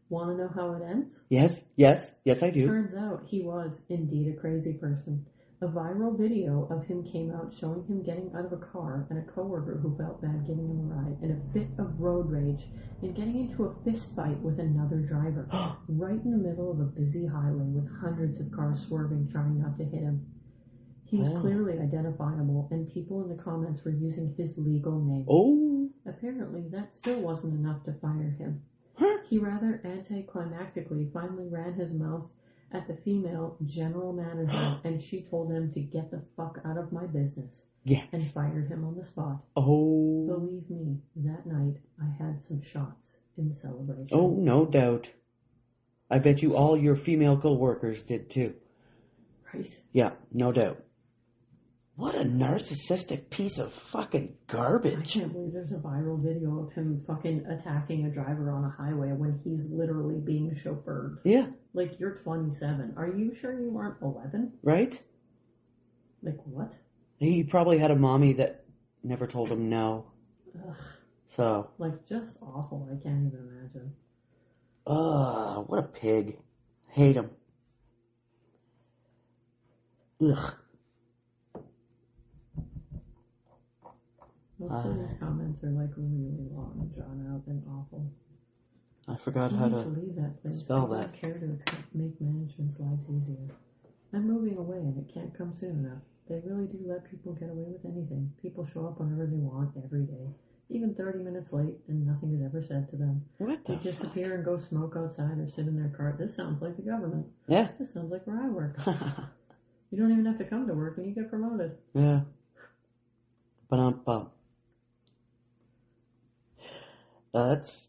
[SPEAKER 2] Want to know how it ends?
[SPEAKER 1] Yes, I do.
[SPEAKER 2] Turns out he was indeed a crazy person. A viral video of him came out showing him getting out of a car and a coworker who felt bad giving him a ride in a fit of road rage and getting into a fist fight with another driver right in the middle of a busy highway with hundreds of cars swerving trying not to hit him. He was clearly identifiable and people in the comments were using his legal name.
[SPEAKER 1] Oh.
[SPEAKER 2] Apparently that still wasn't enough to fire him. He rather anticlimactically finally ran his mouth at the female general manager, and she told him to get the fuck out of my business.
[SPEAKER 1] Yes.
[SPEAKER 2] And fired him on the spot.
[SPEAKER 1] Oh.
[SPEAKER 2] Believe me, that night I had some shots in celebration.
[SPEAKER 1] Oh, no doubt. I bet you all your female co-workers did too.
[SPEAKER 2] Right?
[SPEAKER 1] Yeah, no doubt. What a narcissistic piece of fucking garbage.
[SPEAKER 2] I can't believe there's a viral video of him fucking attacking a driver on a highway when he's literally being chauffeured.
[SPEAKER 1] Yeah.
[SPEAKER 2] Like, you're 27. Are you sure you aren't 11?
[SPEAKER 1] Right?
[SPEAKER 2] Like, what?
[SPEAKER 1] He probably had a mommy that never told him no.
[SPEAKER 2] Ugh.
[SPEAKER 1] So.
[SPEAKER 2] Like, just awful. I can't even imagine.
[SPEAKER 1] What a pig. Hate him. Ugh.
[SPEAKER 2] Most of these comments are like really long and drawn out and awful.
[SPEAKER 1] I forgot how to
[SPEAKER 2] leave that place.
[SPEAKER 1] spell
[SPEAKER 2] I
[SPEAKER 1] that.
[SPEAKER 2] don't care to make management's lives easier. I'm moving away and it can't come soon enough. They really do let people get away with anything. People show up whenever they want every day. Even 30 minutes late and nothing is ever said to them.
[SPEAKER 1] What
[SPEAKER 2] They
[SPEAKER 1] the
[SPEAKER 2] disappear and go smoke outside or sit in their car. This sounds like the government.
[SPEAKER 1] Yeah.
[SPEAKER 2] This sounds like where I work. You don't even have to come to work and you get promoted.
[SPEAKER 1] Yeah. Ba-dum-bum. That's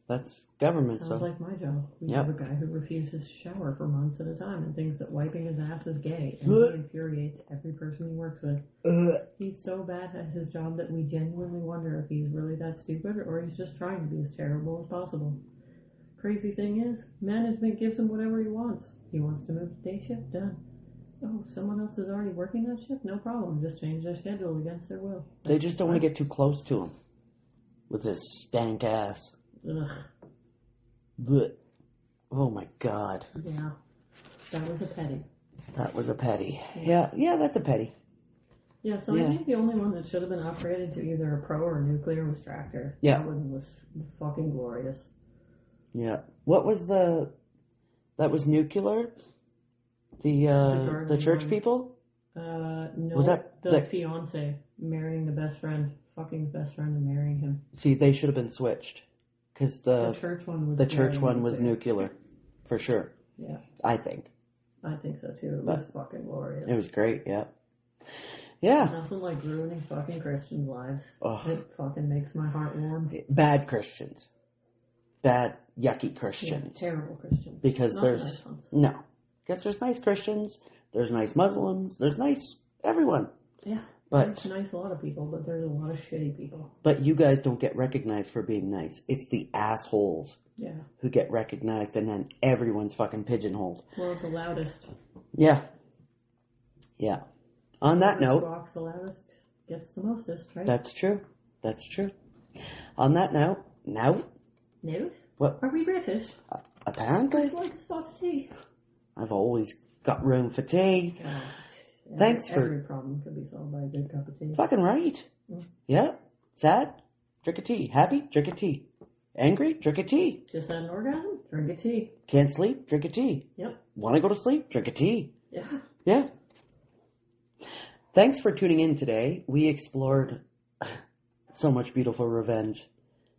[SPEAKER 1] government.
[SPEAKER 2] Sounds
[SPEAKER 1] so
[SPEAKER 2] like my job. We have a guy who refuses to shower for months at a time and thinks that wiping his ass is gay, and he infuriates every person he works with. He's so bad at his job that we genuinely wonder if he's really that stupid or he's just trying to be as terrible as possible. crazy thing is, management gives him whatever he wants. He wants to move to day shift, done. Oh, someone else is already working that shift? No problem. Just change their schedule against their will.
[SPEAKER 1] They just don't want to get too close to him with his stank ass.
[SPEAKER 2] Ugh.
[SPEAKER 1] Blech. Oh my God.
[SPEAKER 2] Yeah. That was a petty.
[SPEAKER 1] That was a petty. Yeah, that's a petty.
[SPEAKER 2] Yeah, so I think the only one that should have been upgraded to either a pro or a nuclear was Tractor.
[SPEAKER 1] Yeah.
[SPEAKER 2] That one was fucking glorious.
[SPEAKER 1] Yeah. What was that was nuclear? The church people?
[SPEAKER 2] No.
[SPEAKER 1] Was that
[SPEAKER 2] the fiance marrying the best friend, fucking the best friend and marrying him?
[SPEAKER 1] See, they should have been switched. Because the
[SPEAKER 2] church one was
[SPEAKER 1] nuclear. For sure.
[SPEAKER 2] Yeah.
[SPEAKER 1] I think.
[SPEAKER 2] I think so too. It was fucking glorious.
[SPEAKER 1] It was great, yeah. Yeah.
[SPEAKER 2] Nothing like ruining fucking Christians' lives.
[SPEAKER 1] Oh.
[SPEAKER 2] It fucking makes my heart warm.
[SPEAKER 1] Bad Christians. Bad, yucky Christians.
[SPEAKER 2] Yeah, terrible Christians.
[SPEAKER 1] Because
[SPEAKER 2] Not
[SPEAKER 1] there's...
[SPEAKER 2] nice ones.
[SPEAKER 1] No. Because there's nice Christians, there's nice Muslims, there's nice everyone.
[SPEAKER 2] Yeah.
[SPEAKER 1] But
[SPEAKER 2] there's nice a lot of people, but there's a lot of shitty people.
[SPEAKER 1] But you guys don't get recognized for being nice. It's the assholes who get recognized, and then everyone's fucking pigeonholed.
[SPEAKER 2] Well, the loudest.
[SPEAKER 1] Yeah. Yeah. On that note...
[SPEAKER 2] Walks the loudest gets the mostest, right?
[SPEAKER 1] That's true. That's true. On that note... Note? What?
[SPEAKER 2] Are we British?
[SPEAKER 1] Apparently.
[SPEAKER 2] It's like a spot of tea.
[SPEAKER 1] I've always got room for tea.
[SPEAKER 2] God.
[SPEAKER 1] Thanks for...
[SPEAKER 2] Every problem could be solved by a good cup of tea.
[SPEAKER 1] Fucking right.
[SPEAKER 2] Mm.
[SPEAKER 1] Yeah. Sad? Drink a tea. Happy? Drink a tea. Angry? Drink a tea.
[SPEAKER 2] Just had an orgasm? Drink a tea.
[SPEAKER 1] Can't sleep? Drink a tea.
[SPEAKER 2] Yep.
[SPEAKER 1] Want to go to sleep? Drink a tea.
[SPEAKER 2] Yeah.
[SPEAKER 1] Yeah. Thanks for tuning in today. We explored so much beautiful revenge.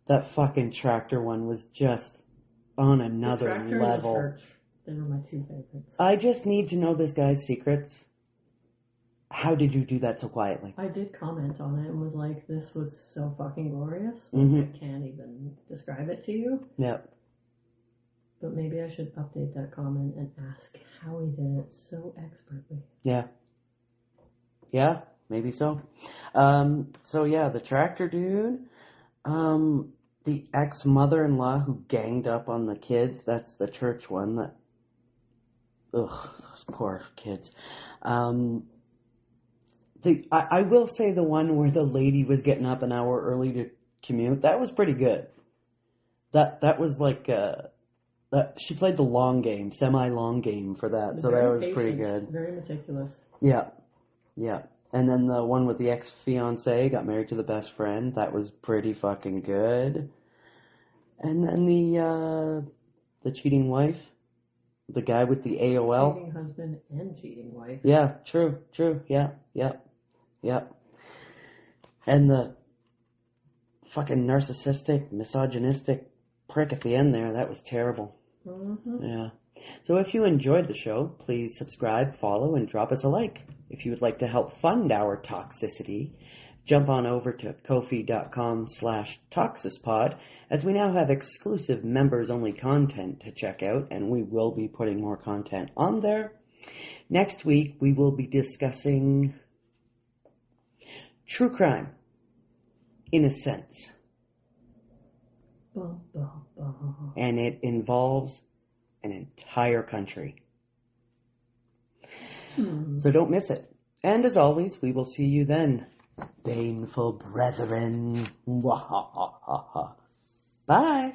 [SPEAKER 1] That fucking Tractor one was just on another level.
[SPEAKER 2] And the church, they were my two favorites.
[SPEAKER 1] I just need to know this guy's secrets. How did you do that so quietly?
[SPEAKER 2] I did comment on it and was like, this was so fucking glorious.
[SPEAKER 1] Mm-hmm.
[SPEAKER 2] I can't even describe it to you.
[SPEAKER 1] Yep.
[SPEAKER 2] But maybe I should update that comment and ask how he did it so expertly.
[SPEAKER 1] Yeah. Yeah, maybe so. So yeah, the Tractor dude, the ex-mother-in-law who ganged up on the kids, that's the church one that, ugh, those poor kids. I will say the one where the lady was getting up an hour early to commute, that was pretty good. That was like, she played the long game, semi-long game for that, so that was
[SPEAKER 2] patient,
[SPEAKER 1] pretty good.
[SPEAKER 2] Very meticulous.
[SPEAKER 1] Yeah. Yeah. And then the one with the ex-fiancé got married to the best friend, that was pretty fucking good. And then the cheating wife, the guy with the AOL.
[SPEAKER 2] Cheating husband and cheating wife.
[SPEAKER 1] Yeah, true, yeah. And the fucking narcissistic, misogynistic prick at the end there, that was terrible.
[SPEAKER 2] Mm-hmm.
[SPEAKER 1] Yeah. So if you enjoyed the show, please subscribe, follow, and drop us a like. If you would like to help fund our toxicity, jump on over to ko-fi.com/toxispod, as we now have exclusive members-only content to check out, and we will be putting more content on there. Next week, we will be discussing true crime, in a sense. And it involves an entire country. So don't miss it. And as always, we will see you then, baneful brethren. Bye.